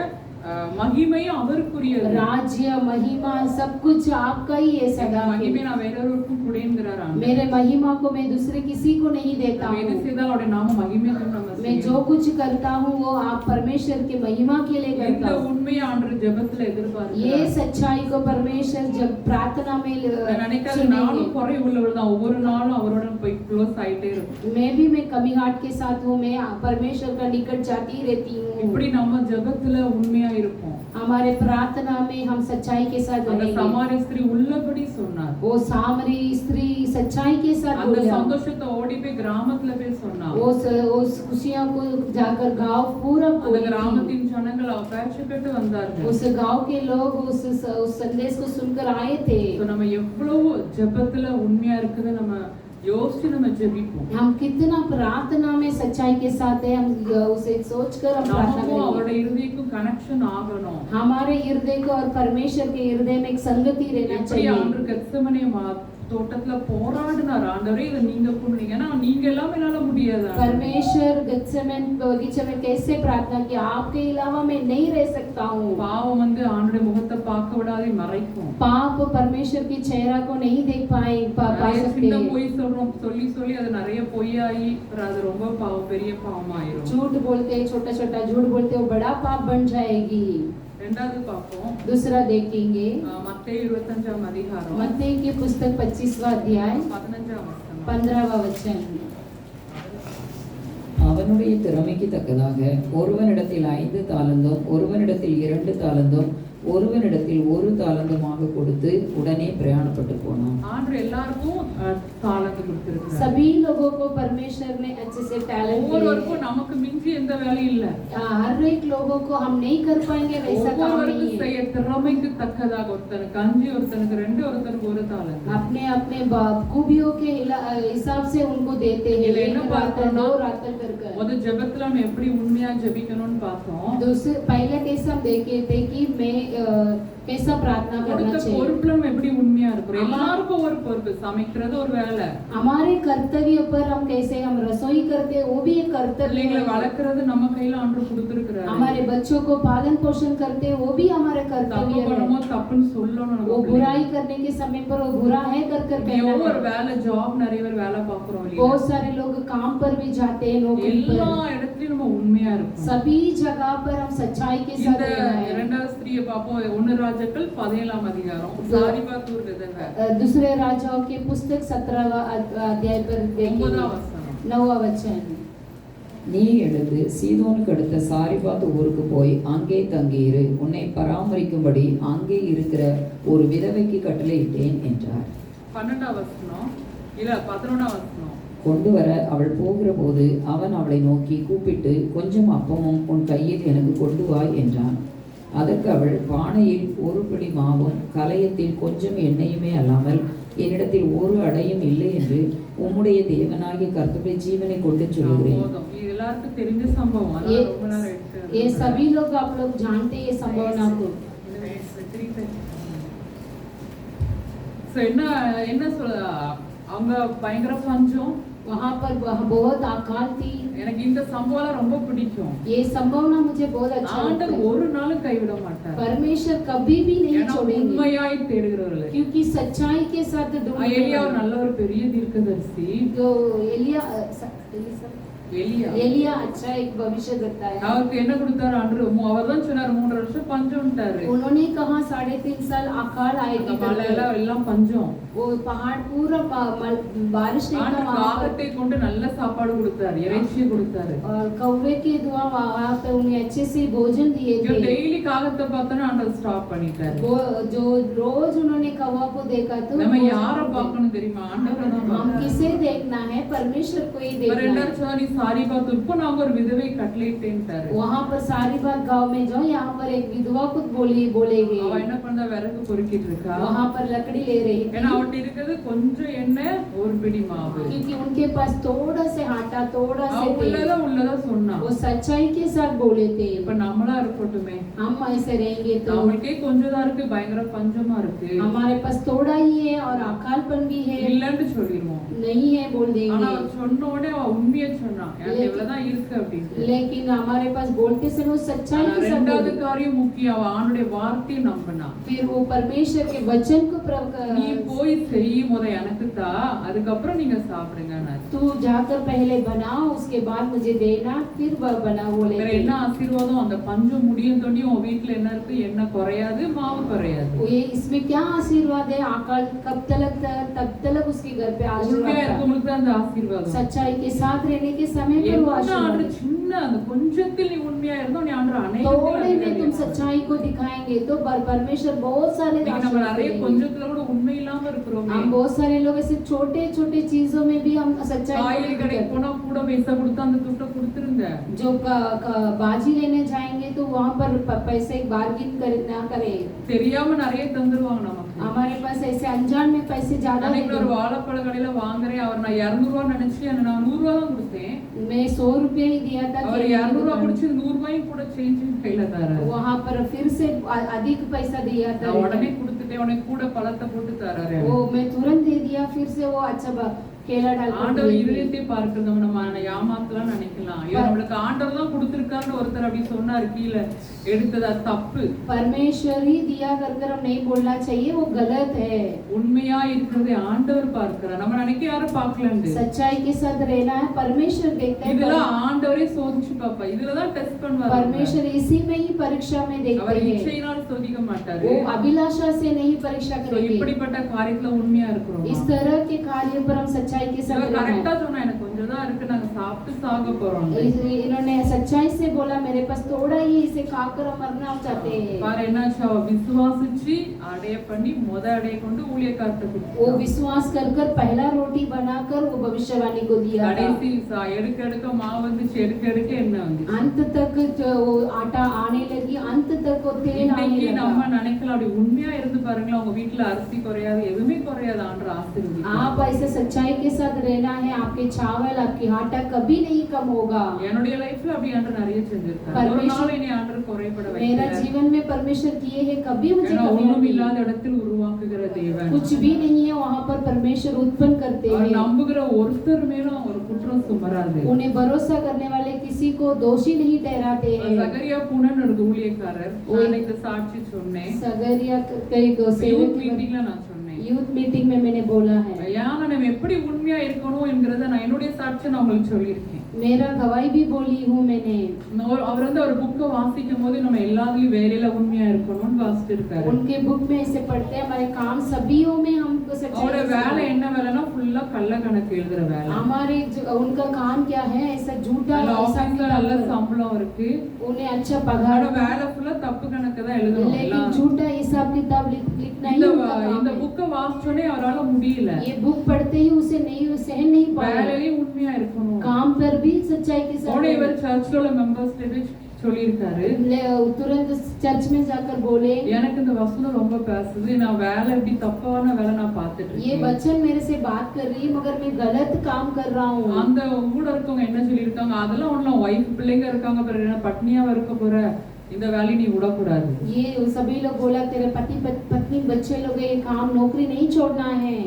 மகிமையும் அவருக்குரியது. राज्य महिमा सब कुछ आपका ही है सदा के। மகிமை நான் வேறொருவருக்கும் கொடுங்கிறார் ஆண்டவர். मेरे महिमा को मैं दूसरे किसी को नहीं देता நம்ம எது हूँ। செய்தாலும் அவருடைய நாம மகிமை நம்ம मैं जो कुछ करता हूँ वो आप परमेश्वर के महिमा के लिए இந்த करता हूँ। உண்மையை ஆண்டவர் ஜெபத்துல ये எதிர்பார்க்கிறார். सच्चाई को परमेश्वर जब प्रार्थना में நான் நினைக்காத सुनेंगे। நானும் குறை உள்ளவள் தான் ஒவ்வொரு நாளும் அவரோட போய் க்ளோஸ் ஆயிட்டே இருக்கும். मैं कमी हाट के साथ हूँ, मैं परमेश्वर का निकट जाती रहती हूँ। இப்படி நம்ம ஜெபத்துல உண்மையா இருப்போம். हमारे प्रार्थना में हम सच्चाई के साथ அந்த रहेंगे। சமாரிய ஸ்திரீ உள்ளபடி சொன்னார். वो सामरी स्त्री सच्चाई के साथ அந்த बोला। சந்தோஷத்தை ஓடி போய் கிராமத்துல போய் சொன்னார். उस खुशियां को जाकर गांव पूरा அந்த बोली थी। கிராமத்தின் ஜனங்கள் அபேட்சப்பட்டு வந்தார்கள். उस गांव के लोग उस संदेश को सुनकर आए थे। So, நம்ம எவ்வளவு ஜெபத்துல உண்மையா இருக்குது நம்ம யோசிச்சு நம்ம ஜெபிப்போம். हम कितना प्रार्थना में सच्चाई के साथ है, हम उसे सोचकर हम प्रार्थना நமக்கும் அவரோட करेंगे। இருதயக்கும் கனெக்ஷன் ஆகணும். हमारे हृदय को और परमेश्वर के हृदय में एक संगति रहना எப்படி चाहिए। ஆண்டவர் கெத்செமனே தோட்டத்துல போராடினார். ஆண்டவரே இதை நீங்க கொடுங்க ஏன்னா நீங்க எல்லாம் என்னால முடியாது. परमेश्वर गत्सेमन बगीचे में कैसे प्रार्थना की, आपके अलावा मैं नहीं रह सकता हूँ। பாவம் வந்து ஆண்டவருடைய முகத்தை பார்க்க விடாதே மறைக்கும். पाप परमेश्वर की चेहरा को नहीं देख पा நிறைய सकते சின்ன हैं। பொய் சொல்றோம் சொல்லி சொல்லி அது நிறைய பொய்யாகி அது ரொம்ப பாவம் பெரிய பாவமாயிரும். झूठ बोलते छोटा छोटा झूठ बोलते वो बड़ा पाप बन जाएगी। ரெண்டாவது பார்ப்போம். दूसरा देखेंगे மத்தேயு 25ஆம் அதிகாரம் मत्ती की पुस्तक 25वां अध्याय 15ஆம் வசனம். 15वां वचन। அவனுடைய திறமைக்கு தக்கதாக ஒருவனிடத்தில் 5 தாலந்தும் ஒருவனிடத்தில் 2 தாலந்தும் ஒருவனிடத்தில் 1 தாலந்துமாக கொடுத்து உடனே பிரயாணப்பட்டு போனான். ஆண்டவர் எல்லாருக்கும் தாளந்து கொடுத்திருக்கிறார். सभी लोगों को परमेश्वर ने अच्छे से टैलेंट दिए ஒவ்வொருவருக்கும் நமக்கு மிஞ்சி எந்த வேலையும் இல்ல. हर एक लोगों को हम नहीं कर पाएंगे वैसा काम नहीं ஒவ்வொருவருக்கும் है। செய்ய திறமைக்கு தக்கதாக ஒருத்தனுக்கு 5 ஒருத்தனுக்கு 2 ஒருத்தனுக்கு 1 தாளந்து. अपने अपने खूबियों के हिसाब से उनको देते हैं। இதுல என்ன एक रात பார்த்தோம்னா, 2 रात कर முத ஜெபத்துல நம்ம எப்படி உண்மையா ஜெபிக்கணும்னு பார்த்தோம். दूसरे पहले कैसे हम देखे थे कि मैं कैसा प्रार्थना करना கொடுத்த चाहिए। பொறுப்புல நம்ம எப்படி உண்மையா இருக்கிறோம். எல்லாருக்கும் ஒரு பொறுப்பு. சமைக்கிறது ஒரு வேலை. हमारे कर्तव्य पर हम कैसे हम रसोई करते हैं वो भी एक कर्तव्य பிள்ளைங்களை है। வளர்க்கறது நம்ம கையில ஆண்டவர் கொடுத்திருக்கிறாரு. हमारे बच्चों को पालन पोषण करते हैं वो भी हमारे தப்பு कर्तव्य है। பண்ணும்போது தப்புன்னு சொல்லணும் நம்ம वो பிள்ளைங்க. बुराई करने के समय पर वो बुरा है कर कर எவ்வளோ कहना ஒரு है। வேலை ஜாப் நிறைய பேர் வேலை பார்க்கிறோம் இல்லையா? बहुत सारे लोग काम पर भी जाते हैं, नौकरी எல்லா पर। இடத்துலயும் நம்ம உண்மையா இருக்கணும். सभी जगह पर हम सच्चाई के साथ இந்த रहना है। இரண்டாவது ஸ்திரியை பார்ப்போம். 1 ராஜாக்கள் 17ஆம் அதிகாரம். சாரிபாத் ஒரு விதவை. दूसरे राजाओं की पुस्तक 17वां अध्याय पर 9ஆம் देखेंगे வசனம். 9वां वचन। நீ எழுந்து சீதோனுக்கு அடுத்த சாரிபாத் ஊருக்கு போய் அங்கே தங்கியிரு, உன்னை பராமரிக்கும்படி அங்கே இருக்கிற ஒரு விதவைக்கு கட்டளையிட்டேன் என்றார். 12ஆம் வசனம் இல்ல 11ஆம் வசனம். கொண்டு வர அவள் போகிற போது அவன் அவளை நோக்கி கூப்பிட்டு, கொஞ்சம் அப்பமும் உன் கையில் எனக்கு கொண்டு வா என்றான். அதற்கு அவள், பானையில் ஒரு பிடி மாவும் கலயத்தில் கொஞ்சம் எண்ணெயுமே அல்லாமல் என்னிடத்தில் ஒரு அடையும் இல்லை என்று உம்முடைய தேவனாகிய கர்த்தருடைய ஜீவனை கொண்டு சொல்கிறேன். இது எல்லாருக்கும் தெரிஞ்ச சம்பவம். அதனால ரொம்ப நேரம் எடுத்து ये सभी लोग आप लोग जानते हैं ये संभव ना को. என்ன என்ன சொல்ல, அவங்க பயங்கர பஞ்சம். वहाँ पर बहुत अकाल थी. எனக்கு இந்த சம்பவம் ரொம்ப பிடிக்கும். ये संभावना मुझे बहुत अच्छा लगता ஆண்டவர் है. ஒரு நாளும் கைவிட மாட்டார். परमेश्वर कभी भी नहीं छोड़ेंगे. உண்மையாய் தேடுகிறவர்கள். क्योंकि सच्चाई के साथ ढूंढने எலியா ஒரு நல்ல ஒரு பெரிய தீர்க்கதரிசி. जो एलिया एलिया अच्छा एक भविष्य करता है. அவருக்கு என்ன கொடுத்தாரு ஆண்டவர்? அவர்தான் சொன்னார் 3 வருஷம் பஞ்சம்ட்டாரு. उन्होंने कहा 3.5 साल अकाल आएगी. மழை எல்லாம் பஞ்சம். वो पहाड़ पूरा बारिश नहीं था. காகத்தை கொண்டு நல்ல சாப்பாடு கொடுத்தாரு, இறைச்சி கொடுத்தாரு. और कौवे के द्वारा वहां पे उन्हें अच्छे से भोजन दिए थे. டெய்லி காகத்தை பார்த்தா ஆண்டவர் ஸ்டாப் பண்ணிட்டாரு. वो जो रोज उन्होंने कौवा को देखा तो நம்ம யாரை பார்க்கணும் தெரியுமா? ஆண்டவரை தான் हम பார்க்கணும். किसे देखना है? परमेश्वर को ही देखना है. ரெண்டாவது சாரி சாரி பார்த்து இப்போ நாங்க ஒரு விதவை கட்டளையிட்டேன்ட்டாரு. वहां पर सारी बात गांव में जाओ, यहाँ पर एक विधवा को बोलेगी. அவ என்ன பண்ணா, விறகு பொறுக்கிட்டு இருக்கா. वहां पर लकड़ी ले रही थी. ஏன்னா அவட்ட இருக்குது கொஞ்சம் எண்ணெய் ஒரு பிடி மாவு. क्योंकि उनके पास थोड़ा से आटा थोड़ा से உள்ளதா சொன்னா. वो सच्चाई के साथ बोले थे. இப்ப நம்மளா இருக்கட்டுமே, हम ऐसे रहेंगे तो நமக்கே கொஞ்சம் தான் இருக்கு, பயங்கர பஞ்சமா இருக்கு, हमारे पास थोड़ा ही है और अकालपन भी है, இல்லன்னு சொல்லிடுவோம். नहीं है बोल ஆனா देंगे. சொன்ன உடனே அவ உண்மையை சொன்னா, எனக்கு இவ்வளவுதான் இருக்கு அப்படின்னு. लेकिन हमारे पास बोलते समय वो सच्चाई के साथ ரெண்டாவது बोले. காரியம் முக்கியம், அவ ஆண்டுடைய வார்த்தையை நம்பினா. फिर वो परमेश्वर के वचन को நீ போய் செய், முத எனக்கு தா, அதுக்கப்புறம் நீங்க சாப்பிடுங்க. तू जाकर पहले बनाओ, उसके बाद मुझे देना, फिर बनाओ बोले. வேற என்ன ஆசீர்வாதம்? அந்த பஞ்சம் முடியும் தோண்டி உன் வீட்டுல என்ன இருக்கு? எண்ணெய் குறையாது, மாவு குறையாது. ये इसमें क्या आशीर्वाद है? अकाल कब तक उसके घर पे உண்மையா आशीर्वाद. இருக்கவங்களுக்கு தான் அந்த ஆசீர்வாதம். सच्चाई के साथ रहने के समय पर वो आशीर्वाद. சின்ன அந்த கொஞ்சத்தில் நீ உண்மையா இருந்தோ நீ ஆண்டவர் थोड़े में तुम அநேகத்தில் सच्चाई को दिखाएंगे तो परमेश्वर बहुत सारे நம்ம நிறைய आशीर्वाद கொஞ்சத்துல கூட உண்மை இல்லாம இருக்கிறோம். हम बहुत सारे लोग ऐसे छोटे छोटे चीजों में भी हम सच्चाई காய்கறி கடைக்கு போனா கூட பைசா கொடுத்து அந்த துட்டை கொடுத்துருங்க. जो बाजी लेने जाएंगे तो वहाँ पर पैसे बार्गिन ना करें. தெரியாம நிறைய தந்துருவாங்க நமக்கு. हमारे पास ऐसे अनजान में पैसे ज्यादा அன்னைக்கு ஒரு வாழைப்பழ கடையில வாங்குறேன், அவர் நான் 200 ரூபாய் நினைச்சு நான் 100 ரூபாய் தான் கொடுத்தேன். मैं 100 रुपए ही दिया था. அவர் 200 ரூபாய் குடிச்சு 100 ரூபாயும் கூட சேஞ்ச் கையில தராரு. वहाँ पर फिर से अधिक पैसा दिया था. நான் உடனே கொடுத்துட்டேன், உனக்கு கூட பழத்தை போட்டு தராரு. वो मैं तुरंत दे दिया, फिर से वो अच्छा केला डाल ஆண்டவர் இருதயத்தை பார்க்கிறத நம்ம ஏமாத்தலாம் நினைக்கலாம். இவர் நம்மளுக்கு ஆண்டவர் தான் கொடுத்திருக்காருன்னு ஒருத்தர் அப்படி சொன்னார், கீழே எடுத்ததா தப்பு. परमेश्वर ही दिया कर हम नहीं बोलना चाहिए, वो गलत है. உண்மையா இருக்கிறதை ஆண்டவர் பார்க்கிறார், நம்ம நினைக்க யாரும் பார்க்கலன்னு. सच्चाई के साथ रहना है, परमेश्वर देखता है. இதெல்லாம் ஆண்டவரே சோதிச்சு பாப்பா, இதுலதான் டெஸ்ட் பண்ணுவார். परमेश्वर इसी में ही परीक्षा में देखते அவர் हैं. இச்சையினால் சோதிக்க மாட்டாரு. वो अभिलाषा से नहीं परीक्षा करेंगे. இப்படிப்பட்ட காரியத்துல உண்மையா இருக்கிறோம். इस तरह के कार्य पर हम सच्चाई के साथ रहना है. கரெக்ட்டா சொன்னா, எனக்கு கொஞ்சம் தான் இருக்கு, நாங்க சாப்பிட்டு சாக போறோம். इन्होंने सच्चाई से बोला, मेरे पास थोड़ा ही, इसे खाकर हम मरना चाहते हैं. பாரு என்னாச்சு, அவ விசுவாசிச்சு அடைய பண்ணி முத அடைய கொண்டு ஊழியக்காரருக்கு वो विश्वास कर पहला रोटी बनाकर वो भविष्यवाणी को दिया था. கடைசி எடுக்க எடுக்க மாவு வந்துச்சு, எடுக்க எடுக்க என்ன வந்து अंत तक जो वो आटा आने लगी, अंत तक वो तेल आने இன்னைக்கு நம்ம लगा. நினைக்கலாம், அப்படி உண்மையா இருந்து பாருங்களேன், உங்க வீட்டுல அரிசி குறையாது, எதுவுமே குறையாது, ஆண்டவர் ஆசீர்வதிப்பார். आप ऐसे सच्चाई के साथ रहना है, आपके चावल आपकी आटा कभी नहीं कम होगा. என்னுடைய லைஃப்ல அப்படி ஆண்டவர் நிறைய செஞ்சிருக்காரு. ஒரு परमेश्वर நாள் என்னை ஆண்டவர் குறைபட मेरा வைக்கல. जीवन में परमेश्वर किए हैं, कभी मुझे ஏன்னா कमी ஒண்ணும் नहीं. இல்லாத இடத்தில் உருவாக்குகிற தேவன். कुछ भी नहीं है वहाँ पर परमेश्वर उत्पन्न करते அவர் हैं. நம்புகிற ஒருத்தர் மேலும் ஒரு குற்றம் சுமராது. उन्हें भरोसा करने वाले किसी को दोषी नहीं ठहराते हैं. சகரியா பூனன் ஒரு ஊழியக்காரர், நான் அன்னைக்கு சாட்சி சொன்னேன், सगरिया कई யூத் மீட்டிங்ல நான் சொன்னேன். यूथ मीटिंग में मैंने बोला है. ஐயா, நம்ம எப்படி உண்மையா இருக்கணும் என்கிறத நான் என்னுடைய சாட்சியை நான் உங்களுக்கு சொல்லியிருக்கேன். मेरा गवाही भी बोली हूँ मैंने। அவர் வந்து ஒரு புக்கை வாசிக்கும் போது நம்ம எல்லாத்துலயும் வேலையில உண்மையா இருக்கணும்னு வாசிட்டு இருக்காரு. उनके बुक में ऐसे पढ़ते हैं हमारे काम सभीयों में हमको அவரோட सच्चाई। வேலை என்ன வேலைன்னா ஃபுல்லா கள்ள கணக்கு எழுதுற வேலை. हमारे उनका काम क्या है? ऐसा झूठा ஆபீஸ்ல நல்ல சம்பளம் இருக்கு, उन्हें अच्छा पगार, வேலை ஃபுல்லா தப்பு கணக்கு தான் எழுதணும். लेकिन झूठा हिसाब किताब लिखना ही उनका काम இந்த है। புக்கை வாசிச்சோனே அவரால முடியல. ये बुक पढ़ते ही उसे नहीं सहन नहीं पाया। வேலையில உண்மையா இருக்கணும். काम पर भी सच्चाई के साथ। அவனே இவர் சர்ச்ல உள்ள மெம்பர்ஸ்ல சொல்லியிருக்காரு, तुरंत चर्च में जाकर बोले, எனக்கு இந்த வசனம் ரொம்ப பேசுது, நான் வேலை இப்படி தப்பான வேலை நான் பார்த்துட்டு ये இருக்கேன். वचन मेरे से बात कर रही है मगर मैं गलत काम कर रहा हूँ। அந்த கூட இருக்கவங்க என்ன சொல்லியிருக்காங்க, அதெல்லாம் ஒண்ணு ஒய்ஃப் பிள்ளைங்க இருக்காங்க, பிறகு என்ன பட்னியாவா இருக்க போற, இந்த வேலையை நீ விடக்கூடாது. ये सभी लोग बोला तेरे पत्नी बच्चे लोग ये काम नौकरी नहीं छोड़ना है।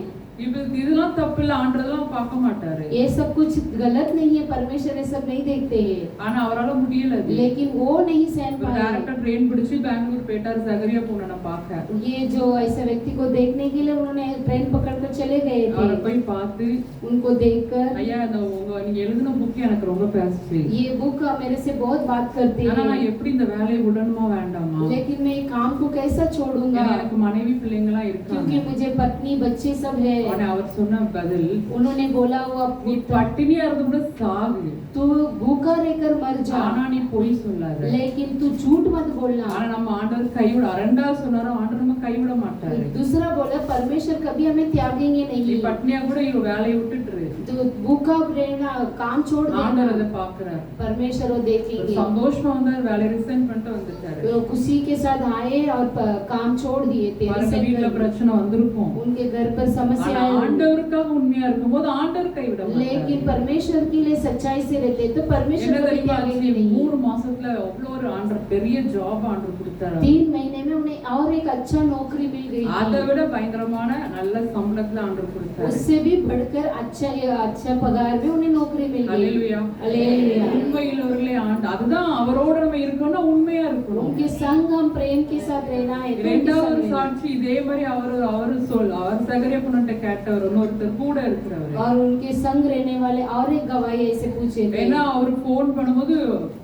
இதெல்லாம் தப்பு இல்ல, ஆண்டதெல்லாம் பார்க்க மாட்டாரு. ये सब कुछ गलत नहीं है, परमेश्वर ये सब नहीं देखते हैं। ஆனா அவரால முடியல அது. लेकिन वो नहीं सहन पाए। டைரக்டர் ட்ரெயின் பிடிச்சு பெங்களூர் போயிட்டாரு ஜகரியா பொண்ணனை பார்க்க. ये जो ऐसे व्यक्ति को देखने के लिए उन्होंने ट्रेन पकड़कर चले गए அவரை थे। போய் பார்த்து, उनको देखकर, ஐயா இந்த நீங்க எழுதின புக் எனக்கு ரொம்ப பேசுச்சு, ये बुक मेरे से बहुत बात करती ஆனா है, நான் எப்படி இந்த வேலையை விடணுமா வேண்டாமா, लेकिन मैं काम को कैसा छोड़ूंगा எனக்கு மனைவி பிள்ளைங்களா இருக்காங்க. क्योंकि मुझे पत्नी बच्चे सब है। ஆனா அவர் சொன்ன பதில், उन्होंने बोला वो நீ பட்டினியா இருந்து கூட சாகு, तू भूखा रहकर मर जा, ஆனா நீ பொய் சொல்லாத. लेकिन तू झूठ मत बोलना। ஆனா நம்ம ஆண்டவர் கைவிட, ரெண்டாவது சொன்னாரு ஆண்டவர் நம்ம கைவிட மாட்டாரு. दूसरा बोला परमेश्वर कभी हमें त्यागेंगे நீ नहीं। பட்டினியா கூட இவ வேலையை விட்டுட்டு तो भूखा रहना, काम छोड़ ஆண்டவர் அதை देना, பாக்குறாரு. परमेश्वर वो देखेंगे। சந்தோஷமா வந்து வேலையை ரிசைன் பண்ணிட்டு வந்துட்டாரு. वो खुशी के साथ आए और काम छोड़ दिए थे। பாருங்க, வீட்டுல பிரச்சனை வந்திருக்கும், उनके घर पर समस्या ஆனா आई, ஆண்டவருக்காக உண்மையா இருக்கும்போது ஆண்டவர் கைவிட लेकिन மாட்டாரு. परमेश्वर के लिए सच्चाई से रहते तो परमेश्वर என்ன कभी தெரியுமா, त्यागेंगे नहीं। 3 மாசத்துல அவ்வளோ ஒரு ஆண்டவர் பெரிய ஜாப் ஆண்டவர் கொடுத்தாரு. 3 महीने में उन्हें और एक अच्छा नौकरी मिल गई அதை थी। விட பயங்கரமான நல்ல சம்பளத்துல ஆண்டவர் கொடுத்தாரு. उससे भी बढ़कर अच्छा पगार में उन्हें नौकरी मिल गई। அல்லேலூயா. हालेलुया। உண்மையிலவர்களே அதுதான் அவரோட நம்ம இருக்கணும்னா உண்மையா இருக்கணும். उनके संग हम प्रेम के साथ रहना है। तो उनके இரண்டாவது संग रहना। சாட்சி இதே மாதிரி அவர் சகரிய பொண்ணுட்ட கேட்டவர் இன்னொருத்தர் கூட இருக்கிறவர். और उनके संग रहने वाले और एक गवाही ऐसे पूछे थे। ஏன்னா அவர் போன் பண்ணும்போது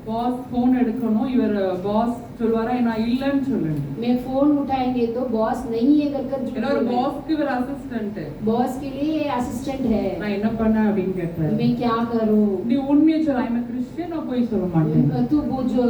பாஸ் போன் எடுக்கணும், இவர் பாஸ் சொல்வாரா நான் இல்லன்னு சொல்லுங்க. मैं फोन उठाएंगे तो बॉस नहीं है कर ஏன்னா ஒரு பாஸ்க்கு இவர் அசிஸ்டன்ட், बॉस के लिए असिस्टेंट है। நான் என்ன பண்ண அப்படின்னு கேட்டாரு. मैं क्या करूं? நீ உண்மையை சொல்ல, ஐ எம் கிறிஸ்டியன், நான் போய் சொல்ல மாட்டேன். तू वो जो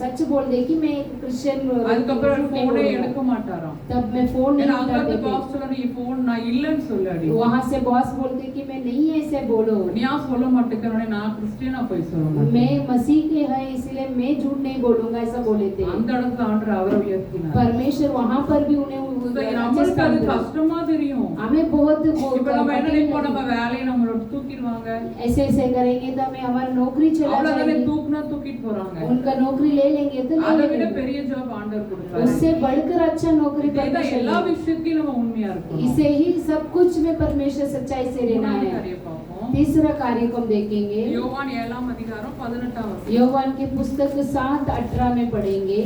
सच बोल दे कि मैं क्रिश्चियन। அதுக்கப்புறம் போனே எடுக்க மாட்டாராம். तब मैं फोन नहीं ஏன்னா அங்க उठाते பாஸ் சொல்ல நீ போன் நான் இல்லன்னு சொல்லு அப்படி. वहां से बॉस बोलते कि मैं नहीं ऐसे बोलो। நீ யா சொல்ல மாட்டேங்கறனே நான் கிறிஸ்டியனா போய் சொல்ல மாட்டேன். मैं मसीह के है इसलिए मैं झूठ नहीं बोलूंगा ऐसा बोले थे। அந்த இடத்துல ஆண்டவர் அவரை உயர்த்தினார். परमेश्वर वहां पर भी उन्हें நம்மளுக்கு அது கஷ்டமா தெரியும். हमें बहुत இப்ப நம்ம என்ன நினைப்போம், நம்ம வேலையை நம்மளோட தூக்கிடுவாங்க, ऐसे ऐसे करेंगे तो हमें हमारी नौकरी चला அவ்வளவுதானே, जाएगी। தூக்குனா தூக்கிட்டு போறாங்க. उनका नौकरी ले लेंगे तो ले அதை விட लेंगे। பெரிய ஜாப் ஆண்டவர் கொடுப்பாரு. उससे बढ़कर अच्छा नौकरी இதேதான் परमेश्वर எல்லா देगा। விஷயத்திலும் நம்ம உண்மையா இருக்கணும். इसे ही सब कुछ में परमेश्वर सच्चाई से रहना மூணாவது है। காரியம் பார்ப்போம். तीसरा कार्य को हम देखेंगे யோவான் 7 அதிகாரம் 18 வசனம். योवान की पुस्तक 7:18 में पढ़ेंगे।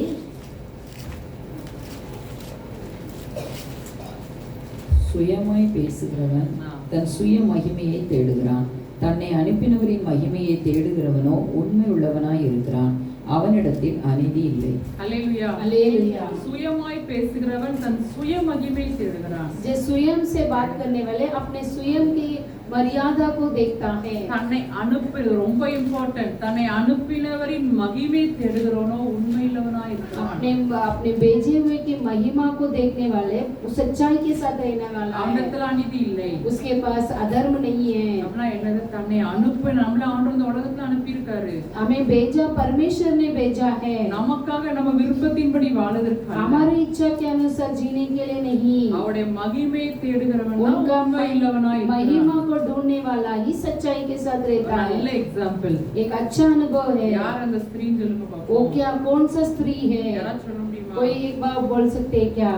சுயமாய் பேசுகிறவன் தன் சுய மகிமையை தேடுகிறான், தன்னை அனுப்பினவரின் மகிமையை தேடுகிறவனோ உண்மை உள்ளவனாய் இருக்கிறான், அவனிடத்தில் அநீதி இல்லை. அல்லேலூயா. हालेलुया। சுயமாய் பேசுகிறவன் தன் சுய மகிமை தேடுகிறான். जो स्वयं से बात करने वाले अपने स्वयं की मर्यादा को देखता है। தன்னை அனுப்பி ரொம்ப இம்பார்ட்டன்ட், தன்னை அனுப்பினவரின் மகிமை தேடுகிறவனோ உண்மையுள்ளவனாய் இருக்கிறான். अपने अपने भेजे हुए की महिमा को देखने वाले सच्चाई के साथ रहने वाला है। அவனிடத்தில் அநீதி இல்லை. उसके पास अधर्म नहीं है। அப்படின்னா என்னது, தன்னை அனுப்பி நம்மள ஆண்டவர் இந்த உலகத்துல அனுப்பி இருக்காரு. हमें भेजा परमेश्वर ने भेजा है, நமக்காக நம்ம விருப்பத்தின்படி வாழுவதற்காக, हमारी इच्छा के अनुसार जीने के लिए नहीं। அவருடைய மகிமை தேடுகிறவன் उनका உண்மையுள்ளவனாய் महिमा இருக்கிறான். को ढूंढने वाला ही सच्चाई के साथ रहता நல்ல है। எக்ஸாம்பிள். एक अच्छा अनुभव है। யார் அந்த ஸ்திரீன்னு சொல்லுங்க वो பாப்போம். क्या कौन सा स्त्री है? யாராவது சொல்ல முடியுமா? कोई एक बार बोल सकते हैं क्या?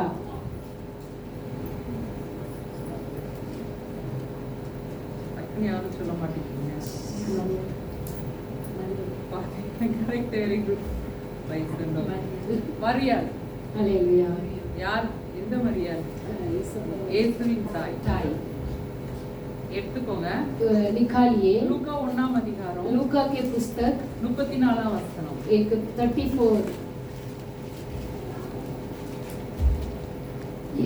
டக்குனு யாரும் சொல்ல மாட்டேங்கிறீங்க. Correct, very good. மரியாள். हालेलुया। யார், எந்த மரியாள்? இயேசுவின் தாய். ताई எடுத்துக்கோங்க. निकालिए லூக்கா 1 அதிகாரம் வசனம் लूका के पुस्तक 34 வசனம். एक 34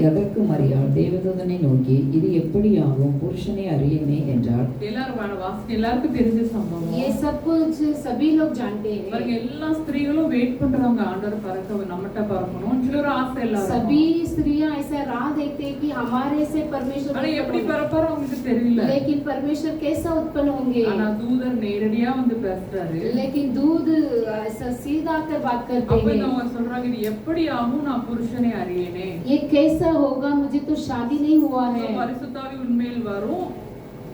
அதற்கு மரியாள் தேவதூதனை நோக்கி இது எப்படியாகும் புருஷனை அறியேனே என்றாள். எல்லாரும் வாசிக்க எல்லாருக்கும் தெரிஞ்ச சம்பவம். ये सब कुछ सभी लोग जानते हैं. பாருங்க எல்லா ஸ்திரீகளும் வெயிட் பண்றாங்க ஆண்டவர் பறக்க நம்மட்ட பறக்கணும் ஒரு ஆசை எல்லாரும். सभी स्त्रियां ऐसा राह देखते हैं कि हमारे से परमेश्वर ஆனா எப்படி பறப்பாரோ அவங்களுக்கு தெரியல. लेकिन परमेश्वर कैसा उत्पन्न होंगे. ஆனா தூதர் நேரடியா வந்து பேசுறாரு. लेकिन दूध ऐसा सीधा कर बात करते அப்ப हैं. அவங்க சொல்றாங்க இது எப்படி ஆகும் நான் புருஷனை அறியேனே. ये कैसा होगा मुझे तो शादी नहीं हुआ है. பரிசுத்தாவி உண்மையில் வரும்.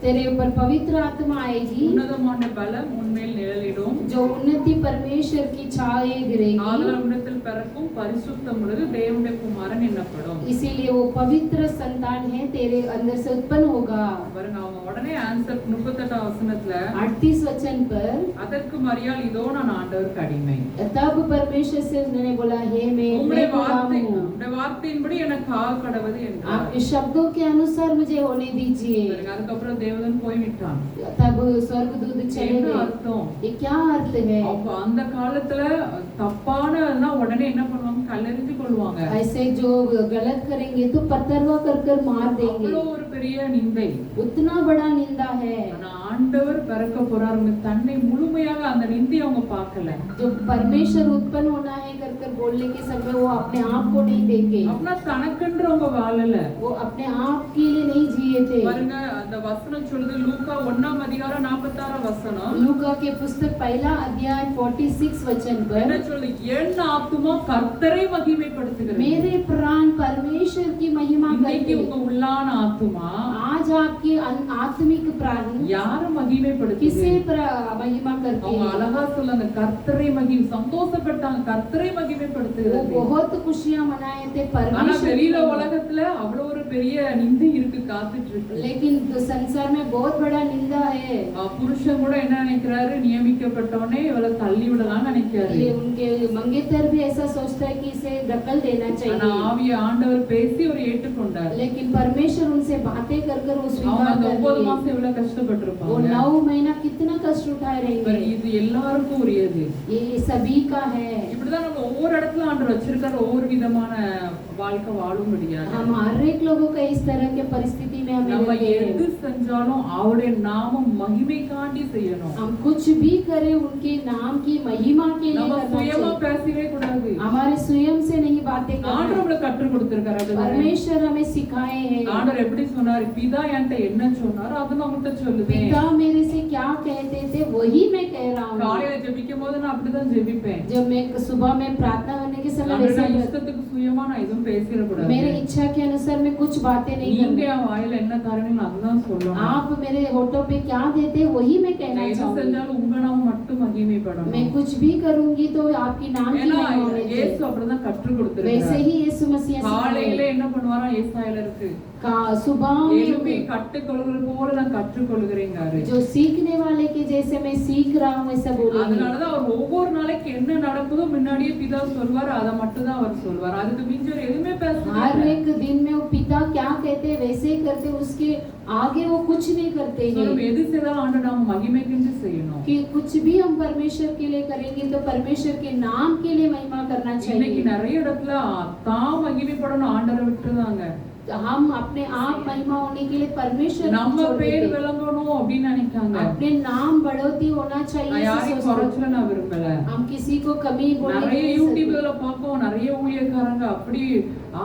तेरे ऊपर पवित्र आत्मा आएगी. உன்னதமான பலம் உண்மையில் நிழலிடும். जो उन्नति परमेश्वर की छाया गिरेगी. ஆதலால் உன்னதத்தில் பிறக்கும் பரிசுத்தம் உள்ளது தேவனுடைய குமாரன் என்னப்படும். इसीलिए वो पवित्र संतान है तेरे अंदर से उत्पन्न होगा. பாருங்க அவங்க உடனே ஆன்சர் 38 வசனத்துல 38 वचन पर அதற்கு மரியாள் இதோ நான் ஆண்டவருக்கு அடிமை. तब परमेश्वर से उन्होंने बोला हे मैं உம்முடைய गुलाम हूँ. வார்த்தையின்படி எனக்கு ஆக கடவது என்றார். आपके शब्दों के अनुसार मुझे होने दीजिए. அதுக்கப்புறம் தேவதன் போய்விட்டான். तब स्वर्गदूत चले என்ன गए. அர்த்தம்? ये क्या अर्थ है. அப்ப அந்த காலத்துல தப்பானன்னா உடனே என்ன பண்ணுவாங்க கல்லெறிஞ்சு கொள்வாங்க. ऐसे जो गलत करेंगे तो पत्थरवा कर कर मार देंगे. அவ்வளவு ஒரு பெரிய நிந்தை. उतना बड़ा निंदा है. ஆனா ஆண்டவர் பிறக்க போறாருங்க தன்னை முழுமையாக அந்த நிந்தை அவங்க பார்க்கல. जो परमेश्वर उत्पन्न होना है कर कर बोलने के समय वो अपने आप को नहीं देखे. अपना தனக்கென்றவங்க வாழல. वो अपने आप के लिए नहीं जिए थे. பாருங்க அந்த வசனம் சொல்லுது லூக்கா 1 அதிகாரம் 46 வசனம். लूका के पुस्तक पहला अध्याय 46 वचन என்ன पर சொல்லுது என் ஆத்துமா கர்த்தரை மகிமைப்படுத்துகிறது. मेरे प्राण परमेश्वर की महिमा இன்னைக்கு करते. உங்க உள்ளான ஆத்துமா आज आपके आत्मिक प्राण யார மகிமைப்படுத்துது? किसे महिमा करते அவங்க हैं. அழகா சொல்லுங்க கர்த்தரை சந்தோஷப்பட்டாங்க கர்த்தரை वो மகிமைப்படுத்துகிறது. बहुत खुशियां मनाए थे ஆனா परमेश्वर வெளியில की. உலகத்துல அவ்வளவு ஒரு பெரிய நிந்தை இருக்கு காத்துட்டு இருக்கு. लेकिन संसार में बहुत बड़ा निंदा है. புருஷன் கூட என்ன நினைக்கிறாரு நியமிக்கப்பட்டவனே இவளை தள்ளி விடலாம்னு நினைக்கிறாரு. ये उनके मंगेतर भी ऐसा सोचता है कि इसे ढकल देना ஆனா चाहिए. ஆவிய ஆண்டவர் பேசி அவர் ஏற்றுக்கொண்டார். लेकिन परमेश्वर उनसे बातें कर कर वो அவங்க स्वीकार அந்த कर 9 लिए. மாசம் இவ்வளவு वो கஷ்டப்பட்டிருப்பாங்க. 9 महीना कितना कष्ट उठाए रहेंगे. இது எல்லாருக்கும் உரியது. ये सभी का है. இப்படிதான் நம்ம ஒவ்வொரு இடத்துல ஆண்டவர் வச்சிருக்காரு ஒவ்வொரு விதமான வாழ்க்கை வாழும்படியாக. हम हर एक लोगों का इस तरह के परिस्थिति में हमें நம்ம रखे हैं. எது செஞ்சாலும் அவருடைய நாமம் மகிமைக்காண்டி செய்யணும். हम कुछ भी करें उनके नाम की महिमा के लिए நம்ம करना சுயமா चाहिए. பேசவே கூடாது. हमारे स्वयं से नहीं बातें ஆண்டவர் करना. நம்மளுக்கு கற்றுக் கொடுத்திருக்காரு. அதுதானே? परमेश्वर हमें सिखाए हैं. ஆண்டவர் எப்படி சொன்னாரு பிதா என்கிட்ட என்ன சொன்னாரோ அது நான் உங்ககிட்ட சொல்லுவேன். पिता मेरे से क्या कहते थे वही मैं कह रहा हूँ. காலையில ஜெபிக்கும் போது நான் அப்படிதான் ஜெபிப்பேன். जब मैं सुबह में प्रार्थना करने के समय ஆண்டவர் वैसा இஷ்டத்துக்கு சுயமா நான் எதுவும் பேசிட கூடாது. मेरे इच्छा के अनुसार मैं कुछ बातें नहीं நீங்க करती. என் வாயில என்ன தரீங்களோ அதுதான் சொல்லணும். आप मेरे होठों पे क्या देते वही मैं कहना நான் எது चाहूंगी. செஞ்சாலும் உங்க நாமம் மட்டும் மகிமைப்படணும். मैं कुछ भी करूंगी तो आपकी नाम की ஏன்னா महिमा होनी இயேசு चाहिए. அப்படிதான் கற்றுக் वैसे கொடுத்திருக்காரு. ही यीशु मसीह காலையில सिखाए. என்ன பண்ணுவாரா ஏசாயால இருக்கு सुबह எழுப்பி में கற்றுக்கொள்வது போல நான் கற்றுக்கொள்கிறேங்காரு. जो सीखने वाले के जैसे मैं सीख रहा हूँ ऐसा बोलेंगे. அதனாலதான் அவர் ஒவ்வொரு நாளைக்கு என்ன நடக்குதோ முன்னாடியே பிதா சொல்வார் அதை மட்டும் தான் அவர் சொல்வார். அதுக்கு மிஞ்சி அவர் எதுவுமே हर பேசல. एक दिन में वो पिता क्या कहते हैं वैसे ही करते, उसके आगे वो कुछ नहीं करते हैं. நம்ம எது செய்தாலும் ஆண்டவர் நாம மகிமைக்கென்று செய்யணும். कि कुछ भी हम परमेश्वर के लिए करेंगे तो परमेश्वर के नाम के लिए महिमा करना இன்னைக்கு चाहिए. நிறைய இடத்துல தான் மகிமைப்படணும் ஆண்டவரை விட்டுருதாங்க. हम अपने आप महिमा होने के लिए परमेश्वर को நம்ம छोड़ பேர் देते हैं. விளங்கணும் அப்படின்னு நினைக்காங்க. अपने नाम बढ़ोती होना நான் चाहिए யாரையும் ऐसे सोचते குறைச்சல நான் விரும்பல. हैं. हम किसी को कमी बोलने நிறைய नहीं யூடியூப்ல सकते. பார்ப்போம் நிறைய ஊழியக்காரங்க அப்படி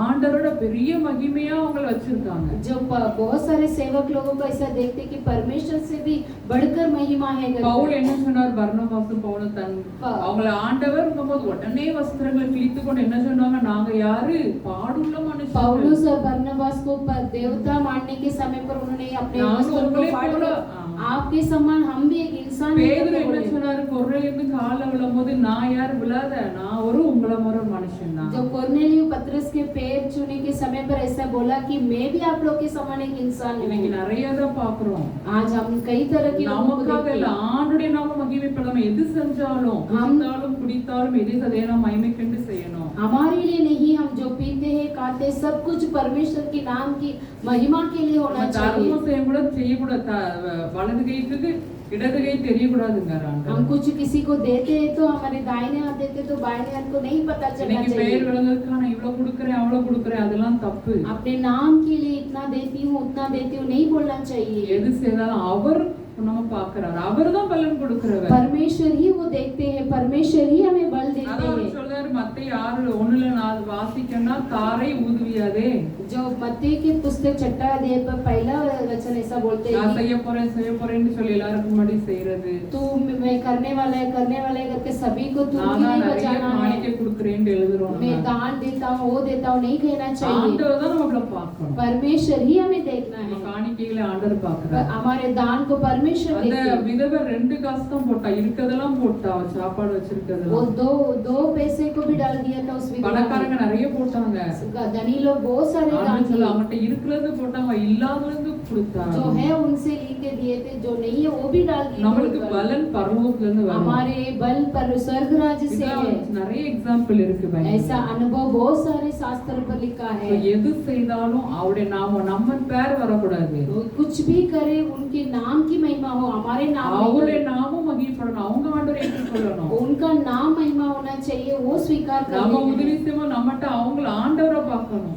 ஆண்டவரோட பெரிய மகிமையா அவங்கள வச்சிருக்காங்க. जो बहुत सारे सेवक लोगों को ऐसा देखते कि परमेश्वर से भी बढ़कर महिमा है करके. பவுல் என்ன சொன்னார் பர்னபாசும் பவுலும் அவங்கள ஆண்டவர்ங்கும்போது உடனே வஸ்திரங்களை கிழித்து கொண்டு என்ன சொன்னாங்க நாங்க யாரு பாடுள்ள மனுஷன். पौलुस और बरनबास को देवता मानने के समय पर उन्होंने अपने नाम वस्त्रों को उंगली फाड़ बोला, कर आपके समान हम भी एक इंसान हैं பேதுரு करके என்ன बोले. சொன்னாரு கொர்நேலியுக்கு கால்ல விழும்போது நான் யார் விழாத நான் ஒரு உங்கள மாதிரி ஒரு மனுஷன் தான். जो कोर्नेलियो पतरस के पैर छूने के समय पर ऐसा बोला कि मैं भी आप लोग के समान एक इंसान இன்னைக்கு हूँ. நிறைய தான் பாக்குறோம். आज हम कई तरह के लोगों को நமக்காக देखते இல்ல हैं. ஆண்டுடைய நாம மகிமைப்படணும். எது செஞ்சாலும் குடித்தாலும் குடித்தாலும் எதை அதே நாம் மகிமைக்கென்று செய்யணும். हमारे लिए नहीं, हम जो पीते हैं खाते हैं, सब कुछ परमेश्वर के नाम की महिमा के लिए होना நம்ம चाहिए. தர்மம் செய்யக்கூடாது செய்யக்கூடாது. வலது கைக்கு இடது கை தெரியக்கூடாதுங்க ஆண்டவர். हम कुछ किसी को देते हैं तो हमारे दाहिने हाथ देते तो बाएं हाथ को नहीं पता चलना இன்னைக்கு चाहिए। பெயர் விளங்குறதுக்கு நான் இவ்வளவு கொடுக்குறேன் அவ்வளவு கொடுக்குறேன் அதெல்லாம் தப்பு. अपने नाम के लिए इतना देती हूँ उतना देती हूँ नहीं बोलना चाहिए। எது செய்தாலும் அவர் நம்ம பார்க்கறாரு, அவர்தான் பலன் கொடுக்கிறவர். परमेश्वर ही वो देखते हैं, परमेश्वर ही हमें बल देते அதான் அவர் हैं। சொல்றாரு மத்தேயு 6:1 வாசிக்கனா தாரை ஊதுவியாதே, जो मत्ती की पुस्तक छठा अध्याय पर पहला वचन ऐसा बोलते நான் हैं செய்ய போறேன்னு சொல்லி எல்லாருக்கும் முன்னாடி செய்யறது, तू मैं करने वाला है करके सभी को तू நான் ही தான் नहीं நிறைய बचाना है, காணிக்கை கொடுக்கிறேன்னு எழுதுறோம். मैं दान देता हूँ वो देता हूँ नहीं कहना चाहिए। ஆண்டவர் தான் நம்மள பார்க்கணும். परमेश्वर ही हमें देखना நம்ம है, காணிக்கைகளை ஆண்டவர் பார்க்கறார். हमारे दान को परमेश्वर அந்த देखते हैं। விதவை 2 காசு தான் போட்டா, இருக்கதெல்லாம் போட்டா, அவ சாப்பாடு वो வச்சிருக்கதெல்லாம். दो पैसे को भी डाल दिया था उस विधवा பணக்காரங்க ने। நிறைய போட்டாங்க. धनी लोग बहुत सारे दान ஆண்டவர் சொல்ல दिए, அவங்கட்ட இருக்கிறது போட்டாங்க, இல்லாதது கொடுத்தாங்க. जो है उनसे लेके दिए थे, जो नहीं है वो भी डाल दिए நம்மளுக்கு थे। பலன் பரலோகத்துல இருந்து வரும். हमारे बल पर स्वर्ग राज्य से இதுதான் है। நிறைய எக்ஸாம்பிள் இருக்கு பைபிள்ல. ऐसा अनुभव बहुत सारे शास्त्र पर लिखा So, है। எது செய்தாலும் அவருடைய நாமம் நம்ம பேர் வரக்கூடாது, वो कुछ भी करे उनके नाम की महिमा हो, हमारे नाम அவருடைய नहीं। நாமம் மகிமைப்படணும், அவங்க ஆண்டவரை ஏற்றுக்கொள்ளணும். उनका नाम महिमा होना चाहिए, वो स्वीकार நம்ம करते உதவி हैं। செய்வோம், நம்மட்ட அவங்கள ஆண்டவரை பார்க்கணும்,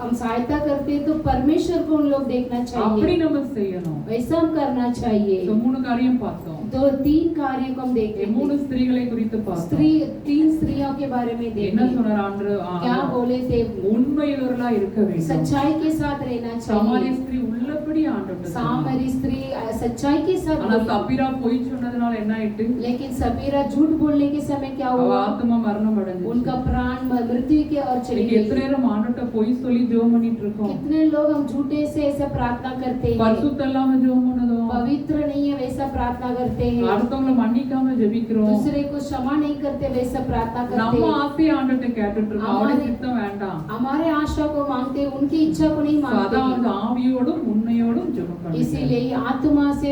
हम सहायता करते हैं तो परमेश्वर को उन लोग देखना அப்படி चाहिए, நம்ம செய்யணும். वैसा हम करना चाहिए। So, 3 காரியம் பார்த்தோம். तो 3 कार्यों को हम देखते 3 हैं। ஸ்திரீகளை குறித்து பார்த்தோம். स्त्री 3 स्त्रियों के बारे में என்ன देखते சொன்னார் ஆண்டவர்? क्या बोले थे, உண்மையுள்ளவர்களா இருக்க வேண்டும். सच्चाई के साथ रहना சமாரிய चाहिए। ஸ்திரீ உள்ளபடி ஆண்டவர் सामरी स्त्री सच्चाई के साथ ஆனா बोली। சபிரா பொய் சொன்னதுனால என்ன ஆயிட்டு? लेकिन सपीरा झूठ बोलने के समय क्या அவ हुआ, ஆத்மா மரணம் அடைஞ்சிச்சு. उनका प्राण मृत्यु के और चली இன்னைக்கு எத்தனை गई। நேரம் ஆண்டவர்ட்ட பொய் சொல்லி ஜெபம் பண்ணிட்டு இருக்கோம்? कितने लोग हम झूठे से ऐसा प्रार्थना करते हैं, பரிசுத்தம் இல்லாம ஜெபம் பண்ணதும், पवित्र नहीं है वैसा प्रार्थना करते हैं, அடுத்தவங்களை மன்னிக்காம ஜெபிக்கிறோம். दूसरे को क्षमा नहीं करते वैसा प्रार्थना करते நம்ம हैं। ஆசையை ஆண்டவர்ட்ட கேட்டுட்டு இருக்கோம், அவருடைய சித்தம் வேண்டாம். हमारे आशा को मांगते हैं, उनकी इच्छा को नहीं So, मांगते அதான் हैं। வந்து ஆவியோடும் உண்மையோடும் ஜெபம் பண்ணுங்க. इसीलिए आत्मा से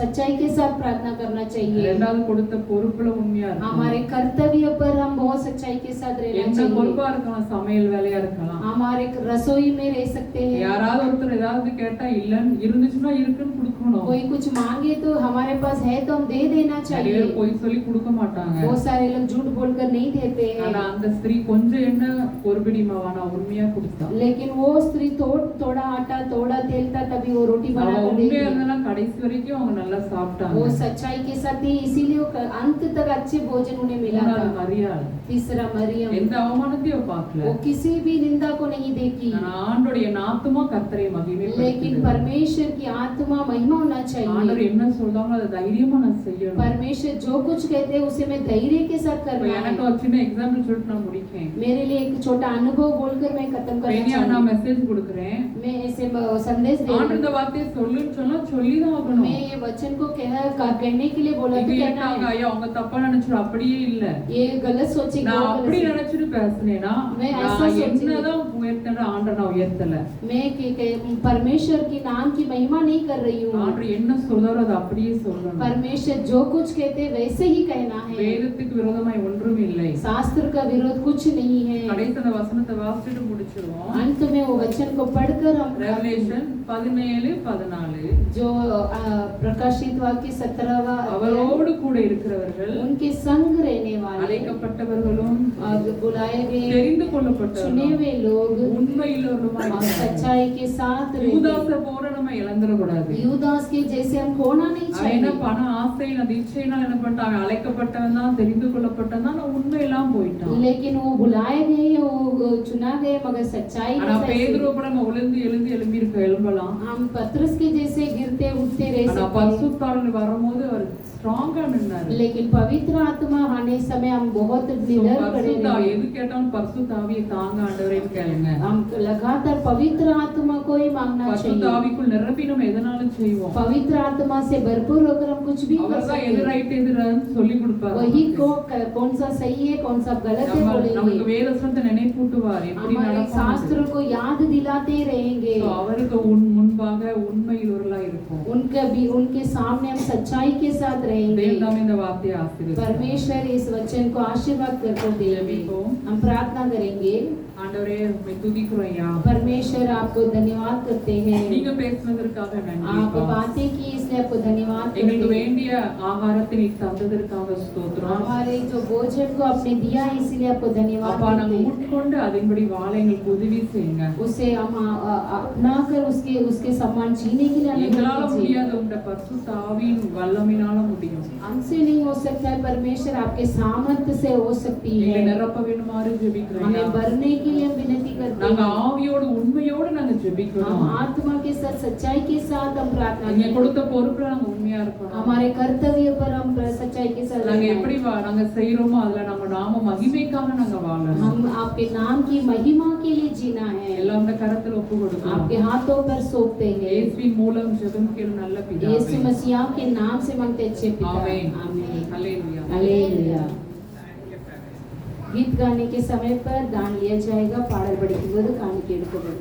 सच्चाई के साथ प्रार्थना करना चाहिए। ரெண்டாவது கொடுத்த பொறுப்புல உண்மையா இருக்கணும். हमारे कर्तव्य पर हम बहुत सच्चाई के साथ रहना என்ன चाहिए। பொறுப்பா இருக்கலாம், சமையல் வேலையா இருக்கலாம். हमारे रसोई में रह सकते हैं, யாராவது ஒருத்தர் ஏதாவது கேட்டா இல்லன்னு இருந்துச்சுன்னா இருக்குன்னு கொடுக்கணும். कोई कुछ मांगे तो हमारे पास है तो हम दे देना நிறைய चाहिए। பேர் பொய் சொல்லி கொடுக்க மாட்டாங்க. बहुत सारे लोग झूठ बोलकर नहीं देते ஆனா हैं, அந்த ஸ்திரீ கொஞ்சம் என்ன ஒரு பிடி மாவானா உண்மையா கொடுத்தா. लेकिन वो स्त्री थोड़ा आटा थोड़ा तेल था तभी वो रोटी அவ बनाकर உண்மையா देती। இருந்தாலும் கடைசி வரைக்கும் அவங்க நல்லா சாப்பிட்டாங்க. वो सच्चाई के साथ थी, इसीलिए वो अंत तक अच्छे भोजन उन्हें मिला மூணாவது था। மரியாள் तीसरा मरियम, எந்த அவமானத்தையும் அவ பார்க்கல. वो किसी भी निंदा को नहीं देखी, ஆனா ஆண்டோடைய நாத்துமா கர்த்தரை लेकिन மகிமைப்படுத்துது. परमेश्वर की आत्मा महिमा होना ஆண்டவர் चाहिए। என்ன சொல்றாங்களோ அதை தைரியமா நான் செய்யணும். परमेश्वर जो कुछ कहते हैं उसे मैं धैर्य के साथ இப்ப करना எனக்கு है। ஒரு சின்ன எக்ஸாம்பிள் சொல்லிட்டு நான் முடிக்கேன். मेरे लिए एक छोटा अनुभव बोलकर मैं खत्म करना பெனியா நான் चाहूंगी। மெசேஜ் கொடுக்கிறேன். मैं ऐसे संदेश दे ஆண்டவர் रही இந்த हूं। வார்த்தையை சொல்லுன்னு சொன்னா சொல்லிதான் मैं ஆகணும். ये वचन को कहने के लिए बोला இது तो कहना கேட்டாங்க, है। ஐயா அவங்க தப்பா நினைச்சிடும், அப்படியே இல்ல. ये गलत सोचेंगे, நான் वो அப்படி गलत நினைச்சிட்டு பேசுனேனா मैं ऐसा நான் सोचूंगी। என்னதான் உயர்த்தன ஆண்டவர் நான் உயர்த்தல. मैं परमेश्वर की नाम की महिमा नहीं कर रही हूँ। ஆண்டவர் என்ன சொல்றாரோ அதை அப்படியே சொல்லணும். परमेश्वर जो कुछ कहते हैं वैसे ही कहना है। வேதத்துக்கு விரோதமாய் ஒன்றும் இல்லை. शास्त्र का विरोध कुछ नहीं है। கடைசி அந்த வசனத்தை வாசிட்டு முடிச்சிருவோம். अंत में वो वचन को पढ़कर हम ரெவலேஷன் 17:14 जो प्रकाशित वाक्य 17वां அவரோடு கூட இருக்கிறவர்கள் उनके संग रहने वाले அழைக்கப்பட்டவர்களும் और बुलाए गए தெரிந்து चुने கொள்ளப்பட்டவர்களும் हुए लोग உண்மையுள்ளவர்களுமாய் और இருக்கிறார்கள். सच्चाई के साथ யூதாச रहते। போல நம்ம இழந்துடக்கூடாது. यूदास के जैसे हम खोना नहीं அவன் என்ன चाहिए। பண ஆசையில் அந்த இச்சையினால் என்ன பண்ணிட்டான், அவன் அழைக்கப்பட்டவன் தான், தெரிந்து கொள்ளப்பட்டவன் தான், உண்மையெல்லாம் போயிட்டான். लेकिन वो बुलाए गए, वो चुना गए, मगर सच्चाई ஆனா के பேதுரு साथ கூட நம்ம எழும்பி எழும்பலாம். हम पत्रस के जैसे गिरते उठते रह ஆனா सकते हैं। பரிசுத்தாவின் வரும்போது அவர் ஸ்ட்ராங்கா நின்னாரு. लेकिन पवित्र आत्मा आने समय हम बहुत निडर खड़े பரிசுத்தாவி रहे। எது கேட்டாலும் பரிசுத்தாவியை தாங்க ஆண்டவரேன்னு கேளுங்க. हम लगातार पवित्र आत्मा को ही मांगना चाहिए। பரிசுத்தாவிக்குள் நிரப்பி நம்ம எதனாலும் செய்வோம். पवित्र आत्मा से भरपूर होकर हम कुछ भी कर அவர்தான் सकते எது हैं। ரைட் எது ராங்னு சொல்லி கொடுப்பாரு. वही को कौन सा सही है कौन सा गलत है நமக்கு बोलेंगे। வேதத்தை நினைப்பூட்டுவார், எப்படி हमारे நடக்கும். शास्त्र को याद दिलाते रहेंगे। அவருக்கு முன்பாக உண்மையுள்ளவர்களா இருக்கும். उनके सामने हम सच्चाई के साथ रहेंगे। தேவன் இந்த வார்த்தையை ஆசீர்வதிப்பார். परमेश्वर इस वचन को आशीर्वाद करके देंगे। हम प्रार्थना करेंगे। ஆண்டவரே உம்மை துதிக்கிறோம் ஐயா. परमेश्वर आपको धन्यवाद करते हैं। நீங்க பேசுனதற்காக நன்றி आप அப்பா. बातें की इसलिए आपको धन्यवाद करते எங்களுக்கு हैं। வேண்டிய ஆகாரத்தை நீ தந்ததற்காக ஸ்தோத்திரம். हमारे जो भोजन को आपने दिया है इसलिए आपको धन्यवाद அப்பா करते நாங்க हैं। உட்கொண்டு அதன்படி வாழ எங்களுக்கு உதவி செய்யுங்க. उसे हम अपना कर उसके समान जीने के लिए हमें எங்களால मदद कीजिए। முடியாத உம்முடைய பரிசுத்த ஆவியின் வல்லமையினால முடியும். हमसे नहीं हो सकता है परमेश्वर, आपके सामर्थ्य से हो सकती எங்களை है। நிரப்ப வேண்டுமாறு ஜெபிக்கிறோம் ஐயா. हमें भरने के लिए हम विनती करते நாங்க हैं। ஆவியோடு உண்மையோடு நாங்க ஜெபிக்கிறோம். हम आत्मा के साथ सच्चाई के साथ हम प्रार्थना நீங்க करते हैं। கொடுத்த பொறுப்புல நாங்க உண்மையா இருக்கணும். हमारे कर्तव्य पर हम सच्चाई के साथ நாங்க रहना है। எப்படி நாங்க செய்யறோமோ அதுல நம்ம நாம மகிமைக்காக நாங்க வாழணும். हम आपके नाम की महिमा के लिए जीना है। எல்லாம் உங்க கரத்துல ஒப்பு கொடுக்கிறோம். आपके हाथों पर सौंपते हैं। இயேசுவின் மூலம் ஜெபம் கேளும் நல்ல यीशु பிதாவே. मसीह के नाम से मांगते अच्छे पिता। आमीन. आमीन। हालेलुया. हालेलुया। गीत गाने के समय पर दान लिया जाएगा। पाड़ल बड़ी काணிக்கை எடுக்கப்படும்।